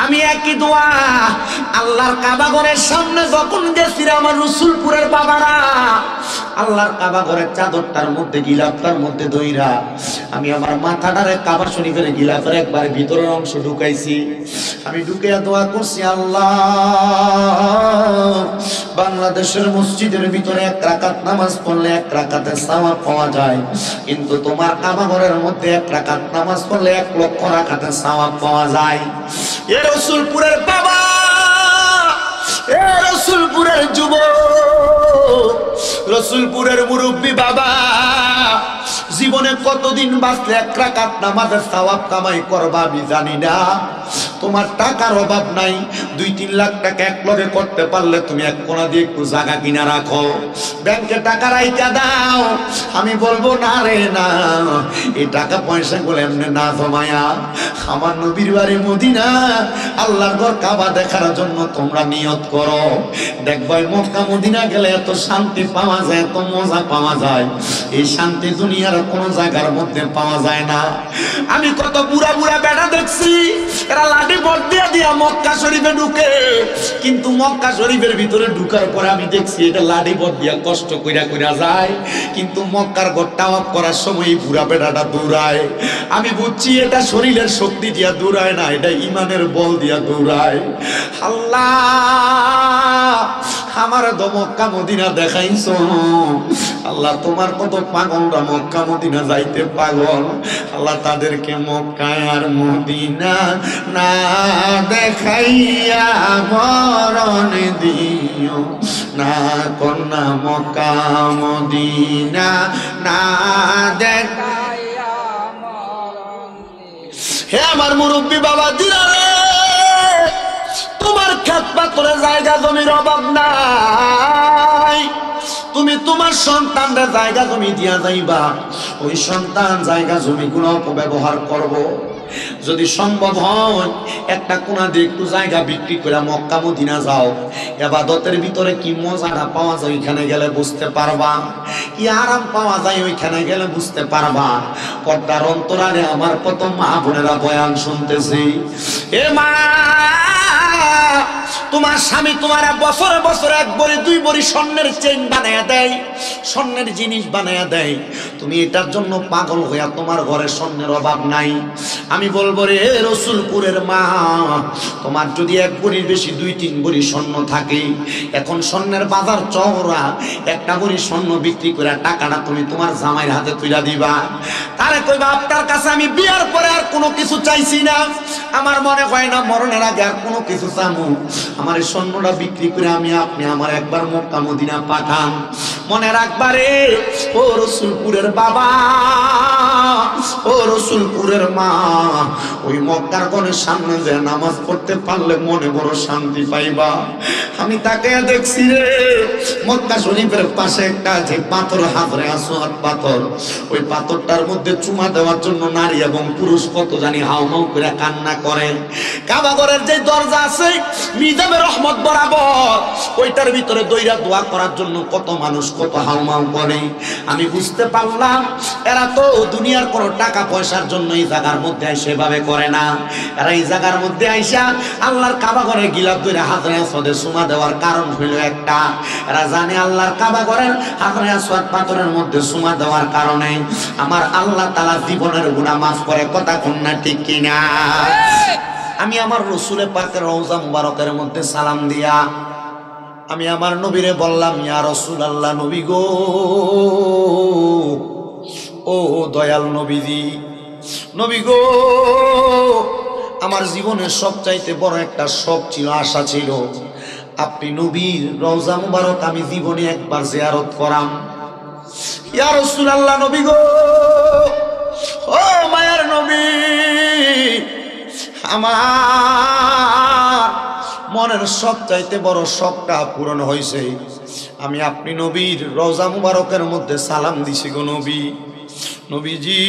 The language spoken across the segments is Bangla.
আমি একই দোয়া আল্লাহর কাবা ঘরের সামনে যখন গেছি আমার রসুলপুরের বাবারা, আল্লাহর কাবা ঘরের চাদরটার মধ্যে গিলাফটার মধ্যে দইরা আমি আমার মাথাটারে কাবা শরীফের গিলাফের একবার ভিতরের অংশ ঢুকাইছি। আমি ঢুকিয়া দোয়া করছি, আল্লাহ বাংলাদেশের মসজিদের ভিতরে 1 রাকাত নামাজ পড়লে 1 রাকাতের সওয়াব পাওয়া যায়, কিন্তু তোমার কাবা ঘরের মধ্যে 1 রাকাত নামাজ পড়লে 1 লক্ষ রাকাতের সওয়াব পাওয়া যায়। এ রসুলপুরের বাবা, এ রসুলপুরের যুবক, রসুলপুরের মুরব্বী বাবা, জীবনে কতদিন বাঁচলে 1 রাকাত নামাজের সওয়াব কামাই করবা আমি জানি না। তোমার টাকার অভাব নাই, 2-3 লাখ টাকা এক লগে করতে পারলে তুমি এক কোণা দিয়ে একটু জায়গা কিনা রাখো, ব্যাংকে টাকা রাইখা দাও। আমি বলবো না রে না, এই টাকা পয়সা গুলো এমনি না জমায়া আমার নবীর বাড়ি মদিনা আল্লাহর ঘর কাবা দেখার জন্য তোমরা নিয়ত করো। দেখবে মক্কা মদিনা গেলে এত শান্তি পাওয়া যায়, এত মজা পাওয়া যায়, এই শান্তি দুনিয়ার কোনো জায়গার মধ্যে পাওয়া যায় না। আমি কত বুড়া বুড়া বেটা দেখছি, এরা লাঠি ভর দিয়া দিয়া মক্কা শরীফে ঢুকে, কিন্তু মক্কা শরীফের ভিতরে ঢুকার পরে আমি দেখছি এটা লাঠি ভর দিয়া কষ্ট কইরা কইরা যায়, কিন্তু মক্কার ঘর তাওয়াফ করার সময় এই বুড়া বেটাটা দৌড়ায়। আমি বুঝছি এটা শরীরের শক্তি দিয়া দৌড়ায় না, এটা ইমানের বল দিয়া দৌড়ায়। আল্লাহ আমার তো মক্কা মদিনা দেখাইছো, আল্লাহ তোমার কত পাগলরা মক্কা মদিনা যাইতে পাগল, আল্লাহ তাদেরকে মক্কা আর মদিনা না দেখাইয়া মরণ দিও না, কন্যা মক্কা মদিনা না দেখাইয়া মরণ দিও। হে আমার মুরব্বী বাবা দিরা রে, তোমার ক্ষেত পাথরে জায়গা জমির অভাব নাই, তুমি তোমার সন্তানরা জায়গা জমি দিয়া যাইবা, ওই সন্তান জায়গা জমি গুলো অপব্যবহার করবো। যদি সম্ভব হয় একটা কোণা দিয়ে একটু জায়গা বিক্রি করে মক্কা মদিনা যাও, ইবাদতের ভিতরে কি মজাটা পাওয়া যায় ওইখানে গেলে বুঝতে পারবা, কি আরাম পাওয়া যায় ওইখানে গেলে বুঝতে পারবা। পর্দার অন্তরালে আমার কত মা বোনেরা বয়ান শুনতেছি, এ মা তোমার স্বামী তোমার বছরে বছরে 1 বড়ি 2 বড়ি স্বর্ণের চেইন বানায়া দেয়, স্বর্ণের জিনিস বানায়া দেয়, তুমি এটার জন্য পাগল হইয়া তোমার ঘরে স্বর্ণের অভাব নাই। আমি বলবো রে রসুলপুরের মা, তোমার যদি 1 বড়ির বেশি 2-3 বড়ি স্বর্ণ থাকে, এখন স্বর্ণের বাজার চওড়া, 1টা বড়ি স্বর্ণ বিক্রি করে টাকাটা তুমি তোমার জামাইয়ের হাতে তুইলা দিবা, তারে কইবা আপনার কাছে আমি বিয়ার পরে আর কোনো কিছু চাইছি না, আমার মনে হয় না মরণের আগে আর কোনো কিছু চামু, আমার এই স্বর্ণটা বিক্রি করে আপনি আমার একবার মক্কা মদিনা পাঠান। মনে রাখবারে ও রসুলপুরের বাবা, ও রসুলপুরের মা, ওই মক্কার গণের সামনে যে নামাজ পড়তে পারলে মনে বড় শান্তি পাইবা। আমি তাকে দেখছি রে, মক্কা শরীফের পাশে একটা যে পাথর, হাজরে আসওয়াদ পাথর, ওই পাথরটার মধ্যে চুমা দেওয়ার জন্য নারী এবং পুরুষ কত জানি হাউমাউ করে কান্না করে। কাবা ঘরের যে দরজা আছে মিজাবে রহমত বরাবর, ওইটার ভিতরে দইরা দোয়া করার জন্য কত মানুষ কত হাউমাউ করে। আমি বুঝতে পারলাম এরা তো দুনিয়ার কোনো টাকা পয়সার জন্য এই জায়গার মধ্যে সেভাবে করে না, এরা এই জায়গার মধ্যে আইসা আল্লাহর কাবা ঘরে গিলাফ ধরে হাজরে আসওয়াদে চুমা দেওয়ার কারণ হইল একটা, এরা জানে আল্লাহর কাবা ঘরের হাজরে আসওয়াদ পাথরের মধ্যে চুমা দেওয়ার কারণে আমার আল্লাহ তাআলা জীবনের গুনাহ মাফ করে। কথা কোন না ঠিক কিনা? আমি আমার রসুলের পাকের রওজা মুবারকের মধ্যে সালাম দিয়া আমি আমার নবীরে বললাম, ইয়া রাসূলুল্লাহ, নবী গো, ও দয়াল নবীজি, নবী গো, আমার জীবনের সবচাইতে বড় একটা শখ ছিল, আশা ছিল, আপনি নবীর রওজা মুবারক আমি জীবনে একবার জিয়ারত করাম। ইয়া রাসূলুল্লাহ, নবী গো, ও মায়ের নবী, আমার মনের সবচাইতে বড় শখটা পূরণ হয়েছে, আমি আপনি নবীর রওজা মুবারকের মধ্যে সালাম দিছি গো নবী। নবীজি,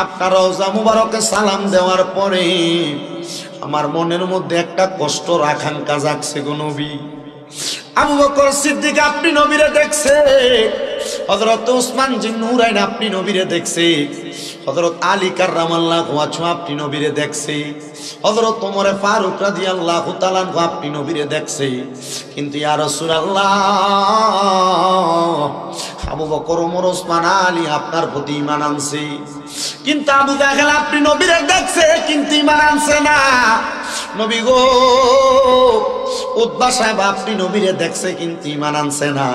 আপনার রওজা মুবারকে সালাম দেওয়ার পরে আমার মনের মধ্যে একটা কষ্ট আকাঙ্ক্ষা জাগছে গো নবী। আবু বকর সিদ্দিক আপনি নবীরে দেখছে, হযরত ওসমান জিন্নুরাইন আপনি নবীরে দেখছে, হযরত আলী কাররামাল্লাহু ওয়াজহু আপনি নবীরে দেখছে, হযরত ওমর ফারুক রাদিয়াল্লাহু তাআলা আপনি নবীরে দেখছে, কিন্তু ইয়া রাসূলুল্লাহ আবু বকর ওমর ওসমান আলী আপনার প্রতি ঈমান আনছে, কিন্তু আবু জাহেল আপনি নবীরে দেখছে কিন্তু ঈমান আনছে না। নবী গো, উতবা সাহেব আপনি নবীরে দেখছে কিন্তু ঈমান আনছে না।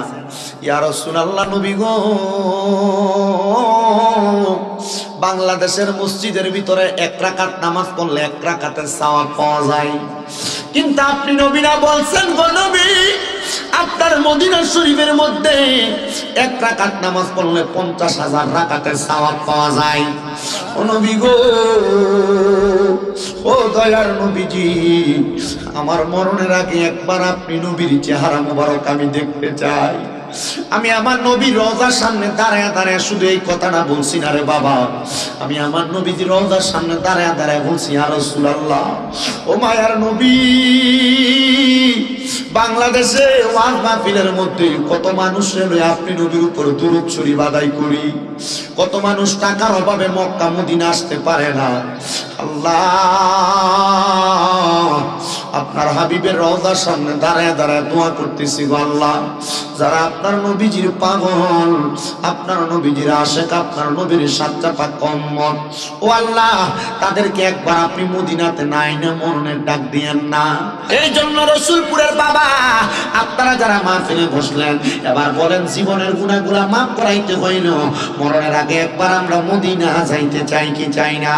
ইয়া রাসূলুল্লাহ নবী গো, বাংলাদেশের মসজিদের ভিতরে 1 রাকাত নামাজ পড়লে 1 রাকাতের সওয়াব পাওয়া যায়, কিন্তু আপনি নবীরা বলছেন গো নবী, আপনার মদিনা শরীফের মধ্যে 1 রাকাত নামাজ পড়লে 50,000 রাকাতের সওয়াব পাওয়া যায়। ও নবী গো, ও দয়ার নবীজি, আমার মরণের আগে একবার আপনি নবীর চেহারা মোবারক আমি দেখতে চাই। আমি আমার নবীর রওজার সামনে দাঁড়ায় দাঁড়ায় শুধু এই কথাটা বলছি না রে বাবা, আমি আমার নবীর রওজার সামনে দাঁড়ায় দাঁড়ায় বলছি ইয়া রাসূলুল্লাহ, ও মায়ার নবী, বাংলাদেশে ওয়াজ মাহফিলের মধ্যে কত মানুষের আপনি নবীর উপর দরুদ শরীফ আদায় করি, কত মানুষ টাকার অভাবে মক্কা মদিনা আসতে পারে না। আল্লাহ, আপনার হাবিবের রওজার সামনে দাঁড়ায় দাঁড়ায় দোয়া করতেছি গো আল্লাহ, যারা আপনার নবীজির পাগল, আপনার নবীজির আশিক, আপনার নবীর সাচ্চা পাক উম্মত, ও আল্লাহ, তাদেরকে একবার আপনি মদিনাতে নাই না মরণের ডাক দিয়েন না। এই জন্য রসুলপুরের বাবা, আপনারা যারা মাহফিলে বসলেন, এবার বলেন জীবনের গুনাহগুলো মাফ করাইতে হইল, মরণের আগে একবার আমরা মদিনা যাইতে চাই কি চাই না?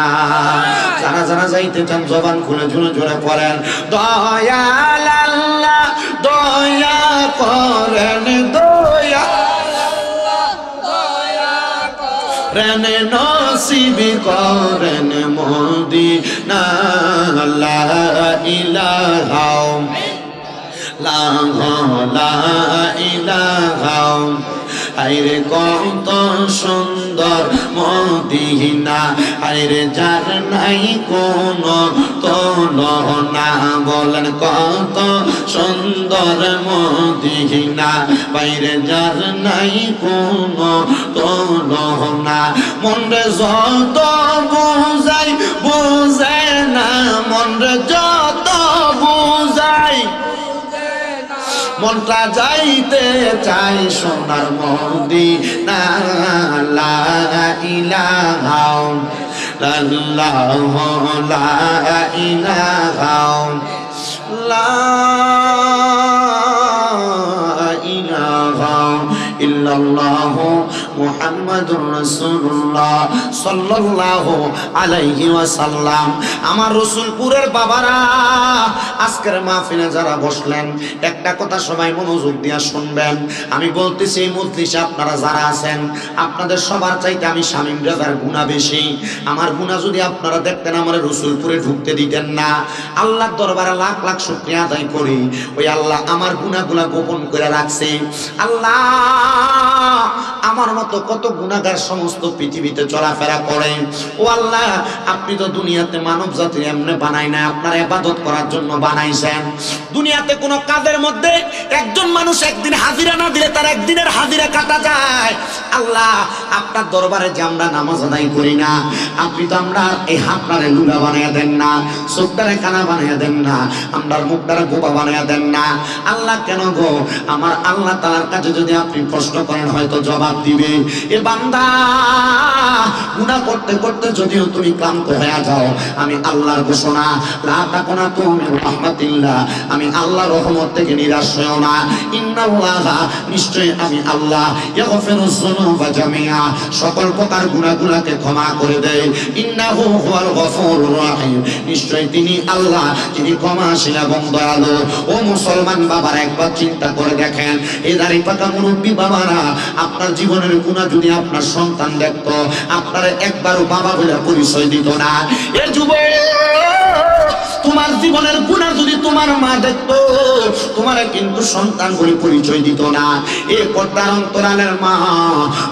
যারা যারা যাইতে চান জবান খুলে জোরে জোরে পড়েন, দয়াল আল্লাহ দয়া করেন, দয়া করেন, নসিব করেন মদিনা, লা ইলাহা লা ইলাহা। আইরে কত সুন্দর মদিনা, আইরে যার নাই কোনো তুলনা, বলেন কত সুন্দর মদিনা, বাইরে যার নাই কোনো তুলনা। মনরে যত বুঝাই বুঝে না, মনরে যত বুঝাই মনটা যাইতে চাই সোনার মদিনা, লা ইলাহা ইল্লাল্লাহ, লা ইলাহা ইল্লাল্লাহ মুহাম্মাদুর রাসূলুল্লাহ সাল্লাল্লাহু আলাইহি ওয়াসাল্লাম। আমার রসুলপুরের বাবারা, আজকের মাহফিলে যারা বসলেন, একটা কথা সবাই মনোযোগ দিয়ে শুনবেন। আমি বলতেছি এই মজলিসে আপনারা যারা আছেন, আপনাদের সবার চাইতে আমি শামীম রেজার গুনাহ বেশি। আমার গুনাহ যদি আপনারা দেখতেন, আমার রসুলপুরে ঢুকতে দিতেন না। আল্লাহর দরবারে লাখ লাখ শুকরিয়া আদায় করি, ওই আল্লাহ আমার গুনাহগুলা গোপন করে রাখছে। আল্লাহ, আমার মতো কত গুনাহগার সমস্ত পৃথিবীতে চলাফেরা করে। ও আল্লাহ, আপনি তো দুনিয়াতে মানব জাতির এমনি বানাই না, আপনার ইবাদত করার জন্য বানাইছেন। দুনিয়াতে কোনো কাজের মধ্যে একজন মানুষ একদিন হাজিরা না দিলে তার একদিনের হাজিরা কাটা যায়। আল্লাহ, আপনার দরবারে যে আমরা নামাজ আদায় করি না, আপনি তো আমরা এই হাতটারে লুলা বানিয়ে দেন না, চোখটারে কানা বানিয়ে দেন না, আমরার মুখটারে বোবা বানিয়ে দেন না। আল্লাহ কেন গো? আমার আল্লাহ তাআলার কাছে যদি আপনি প্রশ্ন করেন, হয়তো জবাব দিবে, এ বান্দা গুনাহ করতে করতে যদিও তুমি ক্লান্ত হয়ে যাও, আমি আল্লাহর ঘোষণা, লা তাকুনাতু মির রাহমাতিল্লাহ, আমি আল্লাহর রহমত থেকে নিরাশ হও না। ইন্নাল্লাহা, নিশ্চয়ই আমি আল্লাহ, ইয়াগফিরুয যুনুবা জামিআ, সকল প্রকার গুনাহগুলোকে ক্ষমা করে দেয়। ইন্নাহু হুয়াল গফুরুর রহিম, নিশ্চয়ই তিনি আল্লাহ, তিনি ক্ষমাশীল এবং দয়ালু। ও মুসলমান বাবারা, একবার চিন্তা করে দেখেন, এই দাড়ি পাকা মুরব্বী বাবারা, আপনার জীবনের গুনাহ যদি আপনার সন্তান দেখতো, আপনার একবারও বাবা বলে পরিচয় দিত না। এ যুবক, তোমার জীবনের গুনাহ যদি তোমার মা দেখতো তোমারে কিন্তু সন্তান বলে পরিচয় দিত না। এ পর্দার অন্তরালের মা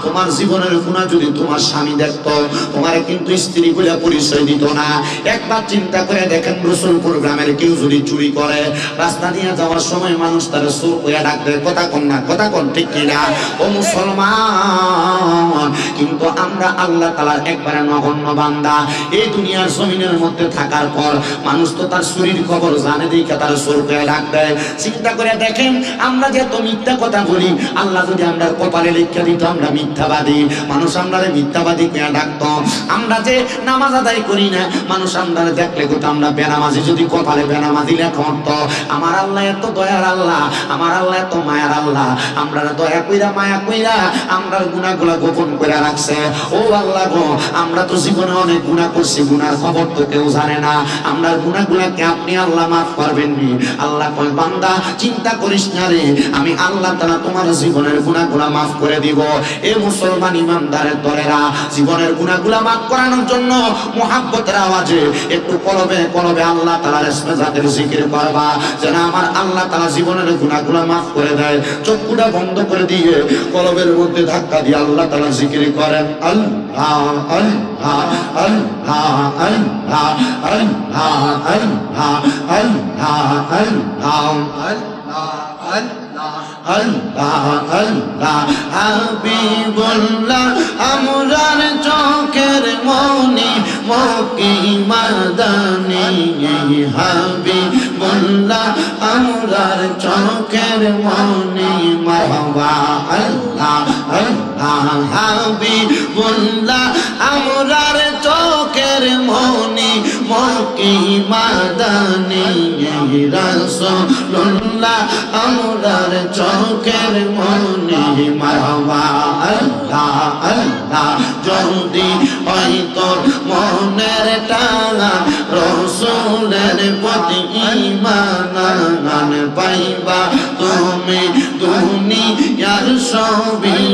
তোমার জীবনের গুনাহ যদি তোমার স্বামী দেখতো তোমারে কিন্তু স্ত্রী বলে পরিচয় দিত না। একবার চিন্তা করে দেখেন রসুলপুর গ্রামের কেউ যদি চুরি করে রাস্তা দিয়ে যাওয়ার সময় মানুষ তার চোর করে ডাকবে, কথা কোন না, কথা কোন ঠিক কিনা? ও মুসলমান, কিন্তু আমরা আল্লাহ তাআলার একবারে নগণ্য বান্দা। এই দুনিয়ার জমিনের মধ্যে থাকার পর মানুষ তো তার চুরির খবর জানে দেখে তার চোর করে ডাক দেয়। চিন্তা করে দেখেন আমরা যে এত মিথ্যা কথা বলি, আল্লাহ যদি আমরা কপালে লিখে দিত আমরা মিথ্যাবাদী, মানুষ আমরা মিথ্যাবাদী করে ডাকতো। আমরা যে নামাজ আদায় করি না, মানুষ আমরা দেখলে কোথাও আমরা বেনামাজি, যদি কপালে বেনামাজি লেখা হতো। আমার আল্লাহ এত দয়ার আল্লাহ, আমার আল্লাহ এত মায়ার আল্লাহ, আমরা দয়া কইরা মায়া কইরা আমরা গুনাহগুলা গোপন করে রাখছে। ও আল্লাহ গো, আমরা তো জীবনে অনেক গুনাহ করছি, গুনার খবর তো কেউ জানে না। আমরা গুনাহগুলাকে আপনি আল্লাহ মাফ করবেন নি? আল্লাহ কয় বান্দা চিন্তা করিস না রে, আমি আল্লাহ তাআলা তোমার জীবনের গুনাহগুলা মাফ করে দিব। এ মুসলমান ইমানদারের দলেরা, জীবনের গুনাহগুলা মাফ করানোর জন্য মুহাব্বতের আওয়াজে একটু কলবে কলবে আল্লাহ তাআলার ইসমে জাতের জিকির করবা, যেন আমার আল্লাহ তাআলা জীবনের গুনাহগুলা মাফ করে দেয়। চক্ষুটা বন্ধ করে দিয়ে কলবের মধ্যে ধাক্কা দিয়ে আল্লাহ তাআলা জিকির করেন, আল্লাহ আল্লাহ আল্লাহ আল্লাহ আল্লাহ আল্লাহ আল্লাহ আল্লাহ আল্লাহ আল্লাহ হাবিবুল্লাহ আমরার চোখের মনি মক্কি মাদানি, হাবিবুল্লাহ আমরার চোখের মনি মারহাবা। আল্লাহ আল্লাহ হাবিবুল্লাহ আমরার চোখের মনি মক্কি মাদানি, রাসূলুল্লাহ আমরার চোখের মনি মারহাবা। আল্লাহ আল্লাহ যদি হয়তো মনের টানা রসুলের প্রতি ঈমান পাইবা তুমি দুনিয়ার সবই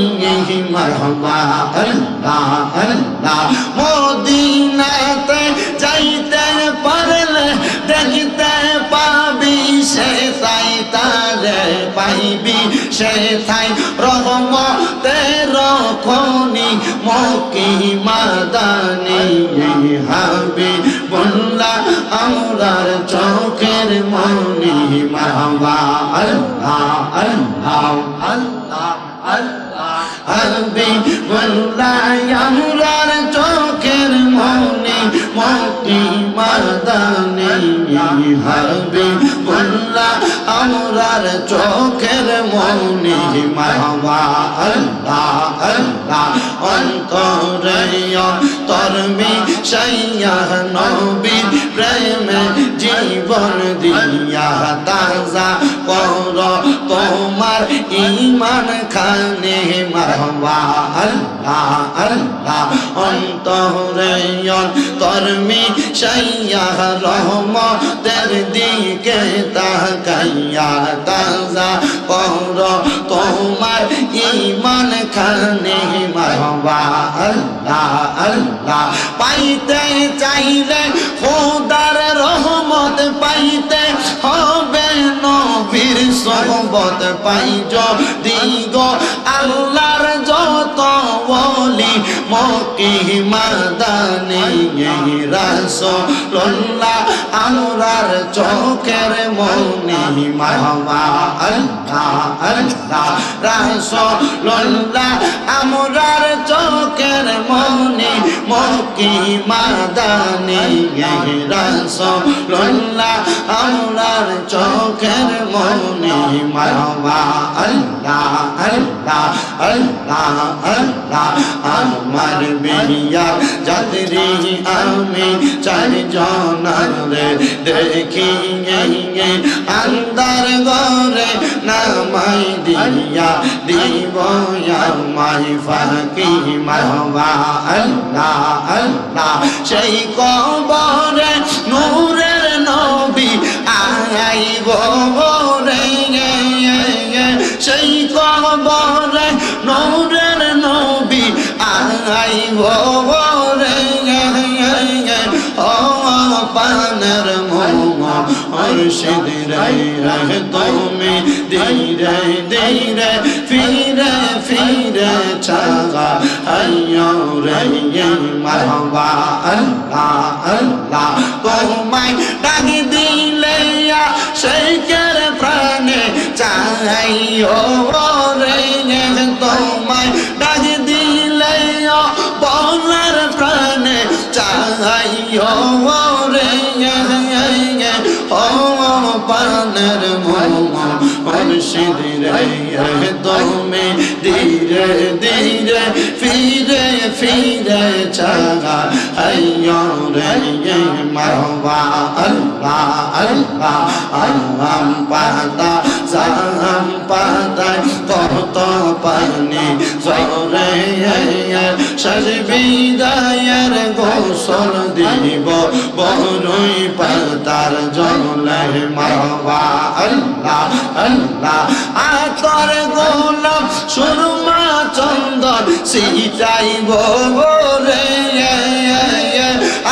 মারহাবা। আল্লাহ আল্লাহ মদিনাতে যাইতে পারলে দেখতে পাবি সে তাই তারে পাইবি সে তাই রহমতের খনি মক্কি মাদানি, হাবিবুল্লাহ আমরার চোখের মনি মারহাবা। আল্লাহ আল্লাহ আল্লাহ আল্লাহ হাবিবুল্লাহ আমরার চোখের মনি মক্কি মাদানি, হাবিবুল্লাহ আমরার চোখের মনি মারহাবা। আল্লাহ আল্লাহ অন্তরে তরমি সাইয়া নবীর প্রেমে জীবন দিয়া তাজা কর তোমার ঈমান খানে মারহাবা। আল্লাহ আল্লাহ অন্তরে তরমি সাইয়া রহমতের দিকে তাকাইয়া তাজা কর তোমার ঈমান খানে মারহাবা। আল্লাহ আল্লাহ পাইতে চাইলে খোদার রহমত পাইতে হবে নবীর সোহবত পাই যদি গো আল্লাহর যত ওলি মক্কি মাদানি, রাসূলুল্লাহ আমরার চোখের মনি মারহাবা। আল্লাহ আল্লাহ রাসূলুল্লাহ আমরার চোখের মনি মক্কি মাদানি, রাসূলুল্লাহ আমরার চোখের মনি মারহাবা। আল্লাহ আল্লাহ আল্লাহ আল্লাহ আমার বিয়ার যাত্রী আমি চারজনার দেখি আন্দার ঘরে নামাই দিয়া দিব আমায় ফাঁকি মারহাবা। আল্লাহ আল্লাহ সেই কবরে নূরের নবী আইব রে, সেই কবরে নূরের নবী আইব রে, ও পানের মোহ মুর্শিদ রে তুমি ধীরে ধীরে ফিরে ফিরে চাগা আইয়ো রে মারহাবা আল্লাহ আল্লাহ তোমায় ডাক দিলে সেই কের প্রাণে চাইও রে তোমায় ডাক দিলে বলার প্রাণে চাইও রে ও প্রাণের মুর্শিদ রে তুমি ধীরে ধীরে ফিরে ফিরে চাগা আইয়ো রে মারহাবা আল্লাহ আল্লাহ আম পাতা জাম পাতা কত পানি জরে সজবিদায়ের গোসল দিব বরই পাতার জলে মারহাবা আল্লাহ আল্লাহ আতর গোলাপ সুরমা চন্দন সিটাইব রে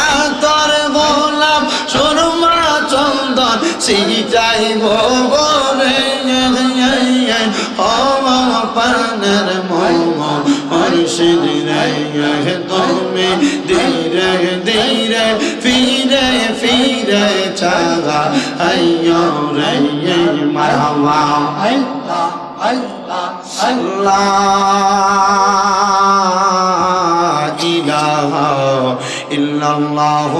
আতর গোলাপ সুরমা চন্দন সিটাইব রে ও প্রাণের মুর্শিদ রে তুমি ধীরে ধীরে ফিরে ফিরে চাগা আইয়ো রে মারহাবা আল্লাহ আল্লাহ আল্লাহ ইলাহা ইল্লাল্লাহ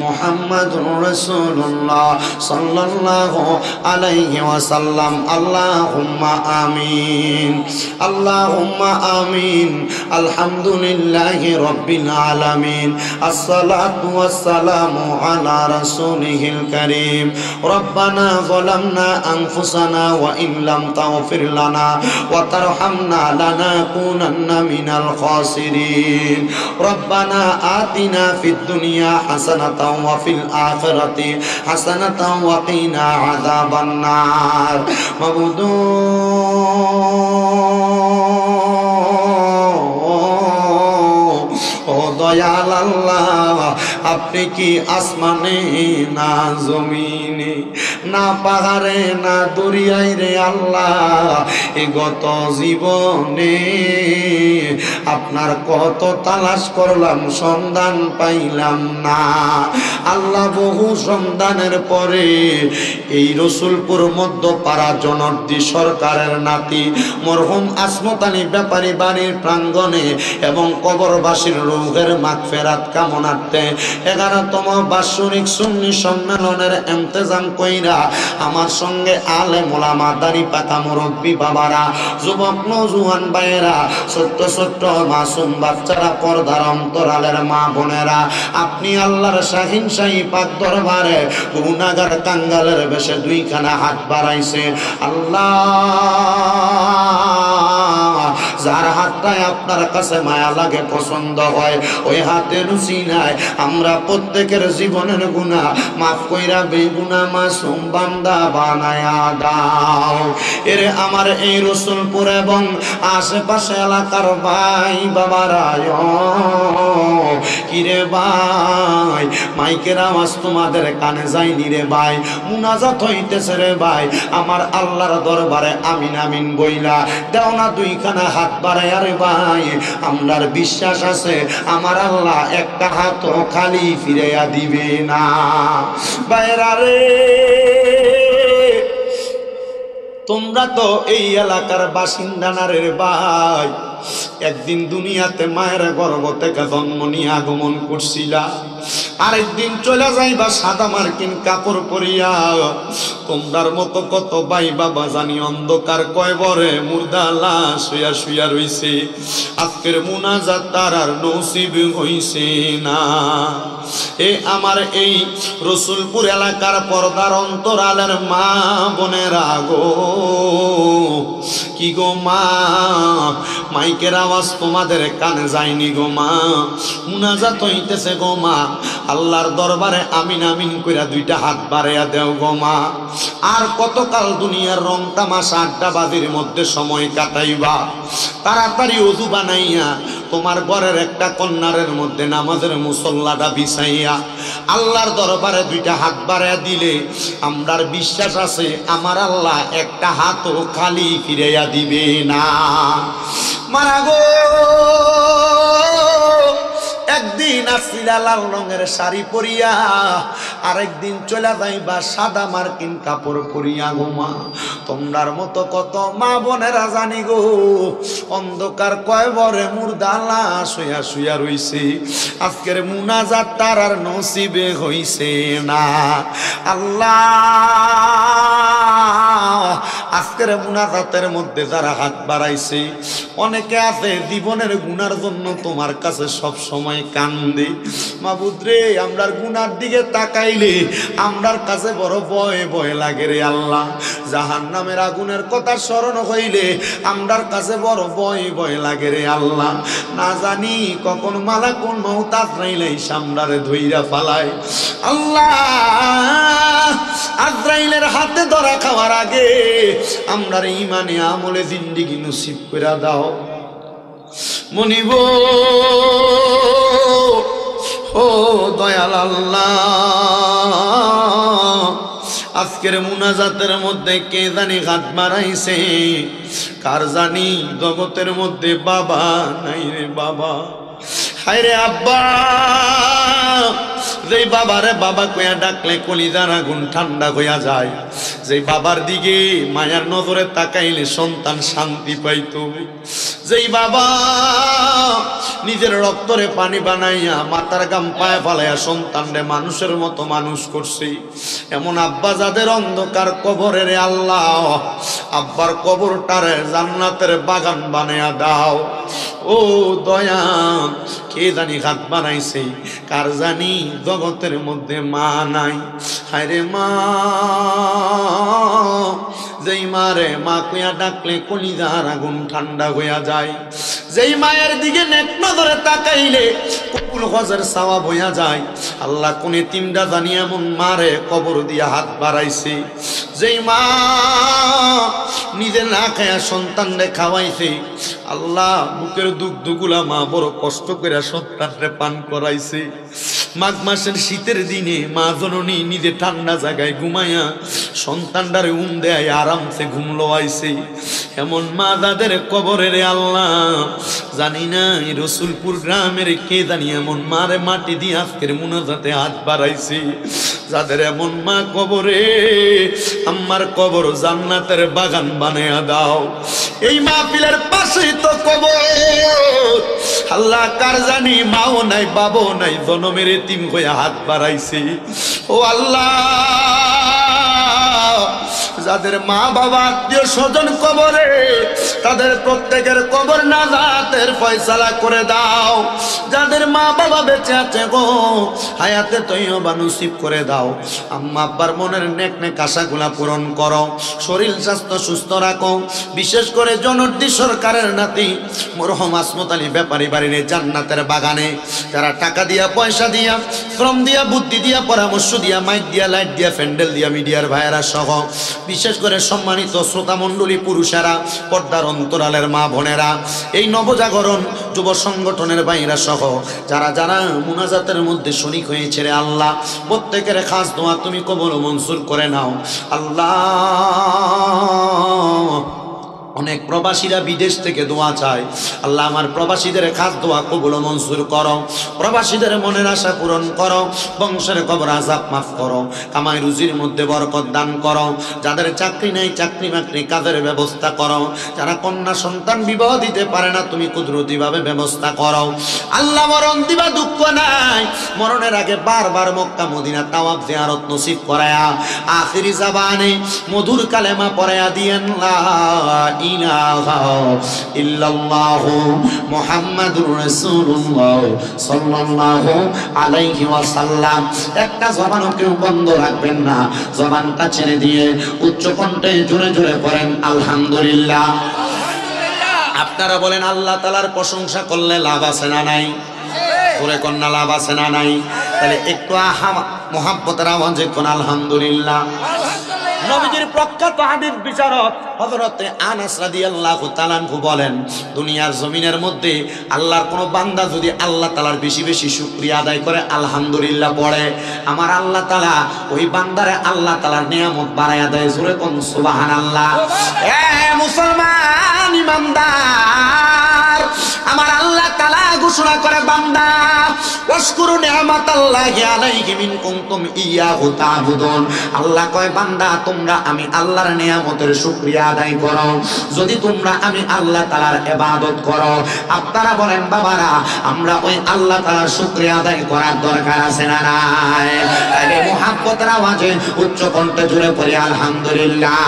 মুহাম্মাদুর রাসূলুল্লাহ সাল্লাল্লাহু আলাইহি ওয়াসাল্লাম আল্লাহুম্মা আমিন আল্লাহুম্মা আমিন আলহামদুলিল্লাহি রাব্বিল আলামিন আসসালাতু ওয়াসসালামু আলা রাসূলিহিল কারীম রব্বানা যালামনা আনফুসানা ওয়া ইন লাম তাগফির লানা ওয়া তারহামনা লানাকুনান্না মিনাল খাসিরিন রব্বানা আতিনা ফিদ দুনিয়া হাসানাতাও ওয়া ফিল আখিরাতি হাসানাতাও ওয়া কিনা আযাবান নার মাবুদ ও দয়াল আল্লাহ আপনি কি আসমানে না জমিনে না পাহাড়ে না দরিয়ায় রে আল্লাহ এ গত জীবনে আপনার কত তালাশ করলাম সন্ধান পাইলাম না আল্লাহ বহু সন্ধানের পরে এই রসুলপুর মধ্যপাড়া জনার্দন সরকারের নাতি মরহুম আসমত আলী ব্যাপারী বাড়ির প্রাঙ্গণে এবং কবরবাসীর রূহের মাগফিরাত কামনার্থে 11তম বাৎসরিক সুন্নি সম্মেলনের ইন্তেজাম কইরা আমার সঙ্গে আলেম ওলামা দাড়ি পাকা মুরব্বী বাবারা যুবক নওজোয়ান ভাইয়েরা ছোট্ট ছোট্ট মাসুম বাচ্চারা পর্দার অন্তরালের মা বোনেরা আপনি আল্লাহর শাহিন শাহী পাক দরবারে গুনাহগার কাঙ্গালের বেশে দুইখানা হাত বাড়াইছে আল্লাহ যার হাতটাই আপনার কাছে মায়া লাগে পছন্দ হয় ওই হাতের উসিলায় আমরা প্রত্যেকের জীবনের গুনাহ মাফ কইরা বেগুনাহ মাসুম বান্দা বানায়া দাও এর আমার এই রসুলপুর এবং আশেপাশে এলাকার ভাই বাবারা কিরে ভাই মাইকের আওয়াজ তোমাদের কানে যায়নি রে ভাই মুনাজাত হইতেছে রে ভাই আমার আল্লাহর দরবারে আমিন আমিন বইলা দাও না দুইখানা হাত বাড়াইয়া রে ভাই আমরার বিশ্বাস আছে আমার আল্লাহ একটা হাত খালি ফিরাইয়া দিবে না ভাইরা রে তোমরা তো এই এলাকার বাসিন্দা না রে ভাই একদিন দুনিয়াতে মায়ের গর্ভ থেকে জন্ম নিয়ে আগমন করছিলা আরেকদিন চলে যাইবা সাদা মার্কিন কাপড় পরিয়া তোমরার মতো কত ভাই বাবা জানি অন্ধকার কয়বরে মুর্দা লাশ শুয়া শুয়া রইছে আজকের মুনাজাত তার আর নসিব হইছে না এ আমার এই রসুলপুর এলাকার পর্দার অন্তরালের মা বোনেরা গো কি গো মা মাইকের আওয়াজ তোমাদের কানে যায়নি গো মা মুনাজাত হইতেছে গো মা আল্লাহর দরবারে আমিন আমিন কইরা দুইটা হাত বাড়াইয়া দেও গো মা আর কতকাল দুনিয়ার রং তামাশা আড্ডাবাজির মধ্যে সময় কাটাইবা তাড়াতাড়ি ওযু বানাইয়া তোমার ঘরের একটা কন্যারের মধ্যে নামাজের মুসল্লাটা বিছাইয়া আল্লাহর দরবারে দুইটা হাত বাড়াইয়া দিলে আমরার বিশ্বাস আছে আমার আল্লাহ একটা হাতও খালি ফিরাইয়া দিবে না। মারা গো, একদিন আসিলা লাল রঙের শাড়ি পরিয়া, আরেকদিন চলে যাইবা সাদা মার্কিন কাপড় পরিয়া। গো মা, তোমরার মতো কত মা বোনেরা জানি গো অন্ধকার কয়বরে মুর্দা লাশ হইয়া শুইয়া রইছে। আজকের মুনাজাত তার আর নসিবে হইছে না। আল্লাহ, আজকের মুনাজাতের মধ্যে যারা হাত বাড়াইছে, অনেকে আছে জীবনের গুনার জন্য তোমার কাছে সব সময় কান্দে। মাবুদ রে, আমরার গুনার দিকে তাকাইলে আমরার কাছে বড় ভয় ভয় লাগে রে আল্লাহ। জাহান্নামের আগুনের কথা স্মরণ হইলে আমরার কাছে বড় ভয় ভয় লাগে রে আল্লাহ। না জানি কখন মালাকুল মউত আজরাইলে সামরারে ধইরা ফালায়। আল্লাহ, আজরাইলের হাতে ধরা খাওয়ার আগে আমরার ইমানে আমলে জিন্দেগি নসিব করে দাও। মনিব ও দয়াল আল্লাহ, আজকের মুনাজাতের মধ্যে কে জানি হাত বাড়াইছে, কার জানি জগতের মধ্যে বাবা নাই রে বাবা। হায় রে আব্বা, যেই বাবারে বাবা কইয়া ডাকলে কলিজার আগুন ঠান্ডা হইয়া যায়, যেই বাবার দিকে মায়ার নজরে তাকাইলে সন্তান শান্তি পাইতো, যেই বাবা নিজের রক্তরে পানি বানাইয়া মাথার গাম পায়ে ফালাইয়া সন্তানরে মানুষের মতো মানুষ করছে, এমন আব্বা যাদের অন্ধকার কবরে রে আল্লাহ, আব্বার কবরটারে জান্নাতের বাগান বানাইয়া দাও। ও দয়া, কে জানি হাত বানাইছে, কার জানি জগতের মধ্যে মা নাই। হায়রে মা, যেই মারে মা কইয়া ডাকলে কলিজার আগুন ঠান্ডা হইয়া যায়, যেই মায়ের দিকে নেক নজরে তাকাইলে কবুল হজের সওয়াব হইয়া যায়। আল্লাহ কোন এতিমটা জানি এমন মারে কবর দিয়া হাত বাড়াইছে, যেই মা নিজে না খায়া সন্তানরে খাওয়াইছে। আল্লাহ, বুকের দুগ্ধগুলা মা বড় কষ্ট করে সন্তানরে পান করাইছে। মাঘ মাসের শীতের দিনে মা জননী নিজে ঠান্ডা জায়গায় ঘুমাইয়া সন্তানটারে দেয় আরামসে ঘুমলো আইছে। এমন মা যাদের কবরে রে আল্লাহ, জানি না এই রসুলপুর গ্রামের কে জানি এমন মারে মাটি দিয়ে আজকের মুনাজাতে হাত বাড়াইছে। যাদের এমন মা কবরে, আমার কবর জান্নাতের বাগান বানায়া দাও। এই মাহফিলের পাশেই তো কবর। আল্লাহ, কার জানি মাও নাই বাবাও নাই, জনমের এতিম হয়ে হাত বাড়াইছে। ও আল্লাহ, যাদের মা বাবা আত্মীয় স্বজন কবরে, তাদের প্রত্যেকের কবর নাজাতের ফয়সালা করে দাও। যাদের মা বাবা বেঁচে আছে গো, হায়াতে তৈয়বা নসিব করে দাও। আম্মা আব্বার মনের নেক নেক আশাগুলা পূরণ করো, শরীর স্বাস্থ্য সুস্থ রাখো। বিশেষ করে জনর্দি সরকারের নাতি মরহুম আসমত আলী ব্যাপারী বাড়ির জান্নাতের বাগানে যারা টাকা দিয়া, পয়সা দিয়া, শ্রম দিয়া, বুদ্ধি দিয়া, পরামর্শ দিয়া, মাইক দিয়া, লাইট দিয়া, প্যান্ডেল দিয়া, মিডিয়ার ভাইয়েরা সহ বিশেষ করে সম্মানিত শ্রোতা মণ্ডলী, পুরুষেরা, পর্দার অন্তরালের মা বোনেরা, এই নবজাগরণ যুব সংগঠনের ভাইরা সহ যারা যারা মুনাজাতের মধ্যে শরীক হয়েছে রে আল্লাহ, প্রত্যেকের খাস দোয়া তুমি কবুল মঞ্জুর করে নাও। আল্লাহ, অনেক প্রবাসীরা বিদেশ থেকে দোয়া চায়। আল্লাহ, আমার প্রবাসীদের খাস দোয়া কবুল মঞ্জুর করো, প্রবাসীদের মনের আশা পূরণ করো, বংশের কবর আযাব মাফ করো, কামাই রুজির মধ্যে বরকত দান করো। যাদের চাকরি নাই, চাকরি বাকরি কাজের ব্যবস্থা করো। যারা কন্যা সন্তান বিবাহ দিতে পারে না, তুমি কুদরতিভাবে ব্যবস্থা করো। আল্লাহ, মরণ দিবা দুঃখ নাই, মরণের আগে বারবার মক্কা মদিনা তাওয়াফ জিয়ারত নসিব করায়া আখিরি জাবানে মধুর কালেমা পড়ায়া দিয়েন লা ইলাহা ইল্লাল্লাহু মুহাম্মাদুর রাসূলুল্লাহ সাল্লাল্লাহু আলাইহি ওয়াসাল্লাম। একটা জবানও কেউ বন্ধ রাখবেন না, জবানটা ছেড়ে দিয়ে উচ্চ কণ্ঠে জোরে জোরে পড়েন আলহামদুলিল্লাহ। আপনারা বলেন আল্লাহ তাআলার প্রশংসা করলে লাভ আছে না নাই? জোরে কন্যা লাভ আছে না নাই? তাহলে একটু মোহাব্বতের আওয়াজে কোন আলহামদুলিল্লাহ। নবীজির প্রখ্যাত হাদিস বিশারদ হযরতে আনাস রাদিয়াল্লাহু তাআলা আনহু বলেন, দুনিয়ার জমিনের মধ্যে আল্লাহর কোন বান্দা যদি আল্লাহ তাআলার বেশি বেশি শুকরিয়া আদায় করে, আলহামদুলিল্লাহ পড়ে, আমার আল্লাহ তাআলা ওই বান্দারে আল্লাহ তাআলার নিয়ামত বাড়ায়া দেয়। জোরে কোন সুবহানাল্লাহ। এ মুসলমান ইমানদার, আমার আল্লাহ তাআলা ঘোষণা করে, বান্দা ওয়াশকুরু নি'মাতাল্লাহি আলাইকুম ইন কুনতুম ইয়াহু তা'বুদুন। আল্লাহ কয়, বান্দা তোমরা আমি আল্লাহর নিয়ামতের শুকরিয়া আদায় করো যদি তোমরা আমি আল্লাহ তাআলার ইবাদত করো। আপনারা বলেন বাবারা, আমরা ওই আল্লাহ তাআলার শুকরিয়া আদায় করার দরকার আছে না নাই? তাহলে মুহাব্বতের আওয়াজে উচ্চ কণ্ঠে জোরে পড়ি আলহামদুলিল্লাহ।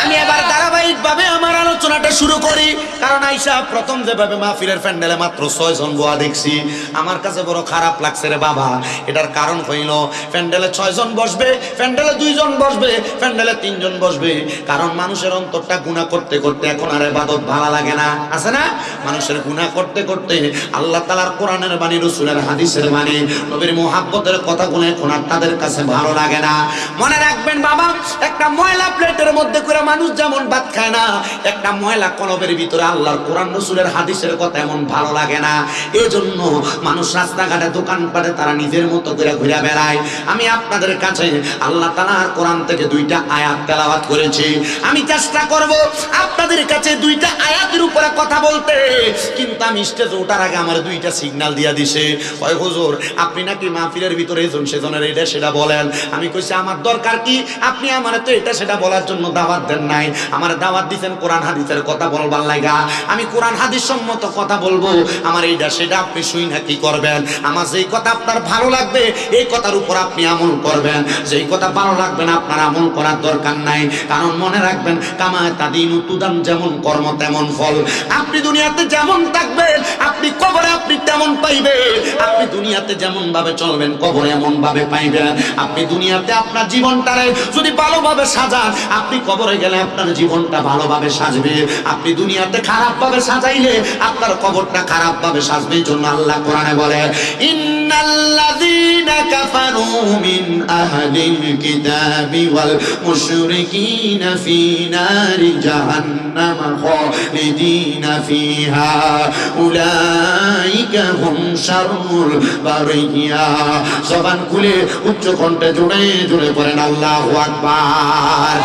আমি এবার ধারাবাহিকভাবে আমার আলোচনাটা শুরু করি, কারণ আইসা প্রথম যেভাবে মাহফিলের প্যান্ডেলে মাত্র 6 জন বোয়া দেখছি, আমার কাছে বড় খারাপ লাগছে রে বাবা। এটার কারণ হইল, প্যান্ডেলে 6 জন বসবে, প্যান্ডেলে 2 জন বসবে, প্যান্ডেলে 3 জন বসবে, কারণ মানুষের অন্তরটা গুনাহ করতে করতে এখন আর ইবাদত ভালো লাগে না, আছে না? মানুষের গুনাহ করতে করতে আল্লাহ তাআলার কোরআনের বাণী, রাসূলের হাদিসের বাণী, নবীর মুহাব্বতের কথাগুলো এখন আর তাদের কাছে ভালো লাগে না। মনে রাখবেন বাবা, একটা ময়লা প্লেটের মধ্যে করে মানুষ যেমন ভাত খায় না, একটা ময়লা কলবের ভিতরে আল্লাহর কোরআন রাসূলের হাদিসের কথা এমন ভালো লাগে না। এই জন্য মানুষ রাস্তাঘাটে দোকানপাটে তারা নিজের মতো করে ঘুরে বেড়ায়। আমি আপনাদের কাছে আল্লাহ তাআলার কোরআন থেকে 2টা আয়াত তেলাওয়াত করেছি। আমি চেষ্টা করব আপনাদের কাছে 2টা আয়াতের উপরে কথা বলতে, কিন্তু আমি স্টেজে ওঠার আগে আমার 2টা সিগন্যাল দিয়া দিছে, ওই হুজুর আপনি নাকি মাহফিলের ভিতরে এজন সেজনের এটা সেটা বলেন। আমি কইছি আমার দরকার কি? আপনি আমারে তো এটা সেটা বলার জন্য দাওয়াত দেন নাই, আমার দাওয়াত দিবেন কোরআন হাদিসের কথা বলবার লাগা। আমি কোরআন হাদিস সম্মত কথা বলবো, আমার এইটা সেটা আপনি শুই না কি করবেন? আমার যেই কথা আপনার ভালো লাগবে এই কথার উপর আপনি আমল করবেন, যেই কথা ভালো লাগবে না আপনার আমল করার দরকার নাই। কারণ মনে রাখবেন, কামায় তাদিনু তুদান, যেমন কর্ম তেমন ফল। আপনি দুনিয়াতে যেমন থাকবেন আপনি কবরে আপনি তেমন পাইবেন। আপনি দুনিয়াতে যেমন ভাবে চলবেন কবরে এমন ভাবে পাইবেন। আপনি দুনিয়াতে আপনার জীবনটারে যদি ভালোভাবে সাজান, আপনি কবরে গেলে আপনার জীবনটা ভালোভাবে সাজবে। আপনি দুনিয়াতে খারাপ ভাবে সাজাইলে আপনার কবরটা খারাপ ভাবে সাজবে। এই জন্য আল্লাহ কোরআনে বলে, ইন্নাল্লাযীনা কাফারু মিন আহলিল কিতাবি ওয়াল মুশরিকিনা ফী নারি জাহান্নাম খালিদিনা ফীহা উলাইকা হুম শাররুল বারিয়া। জবান খুলে উচ্চ কণ্ঠে জোরে জোরে পড়েন আল্লাহু আকবার।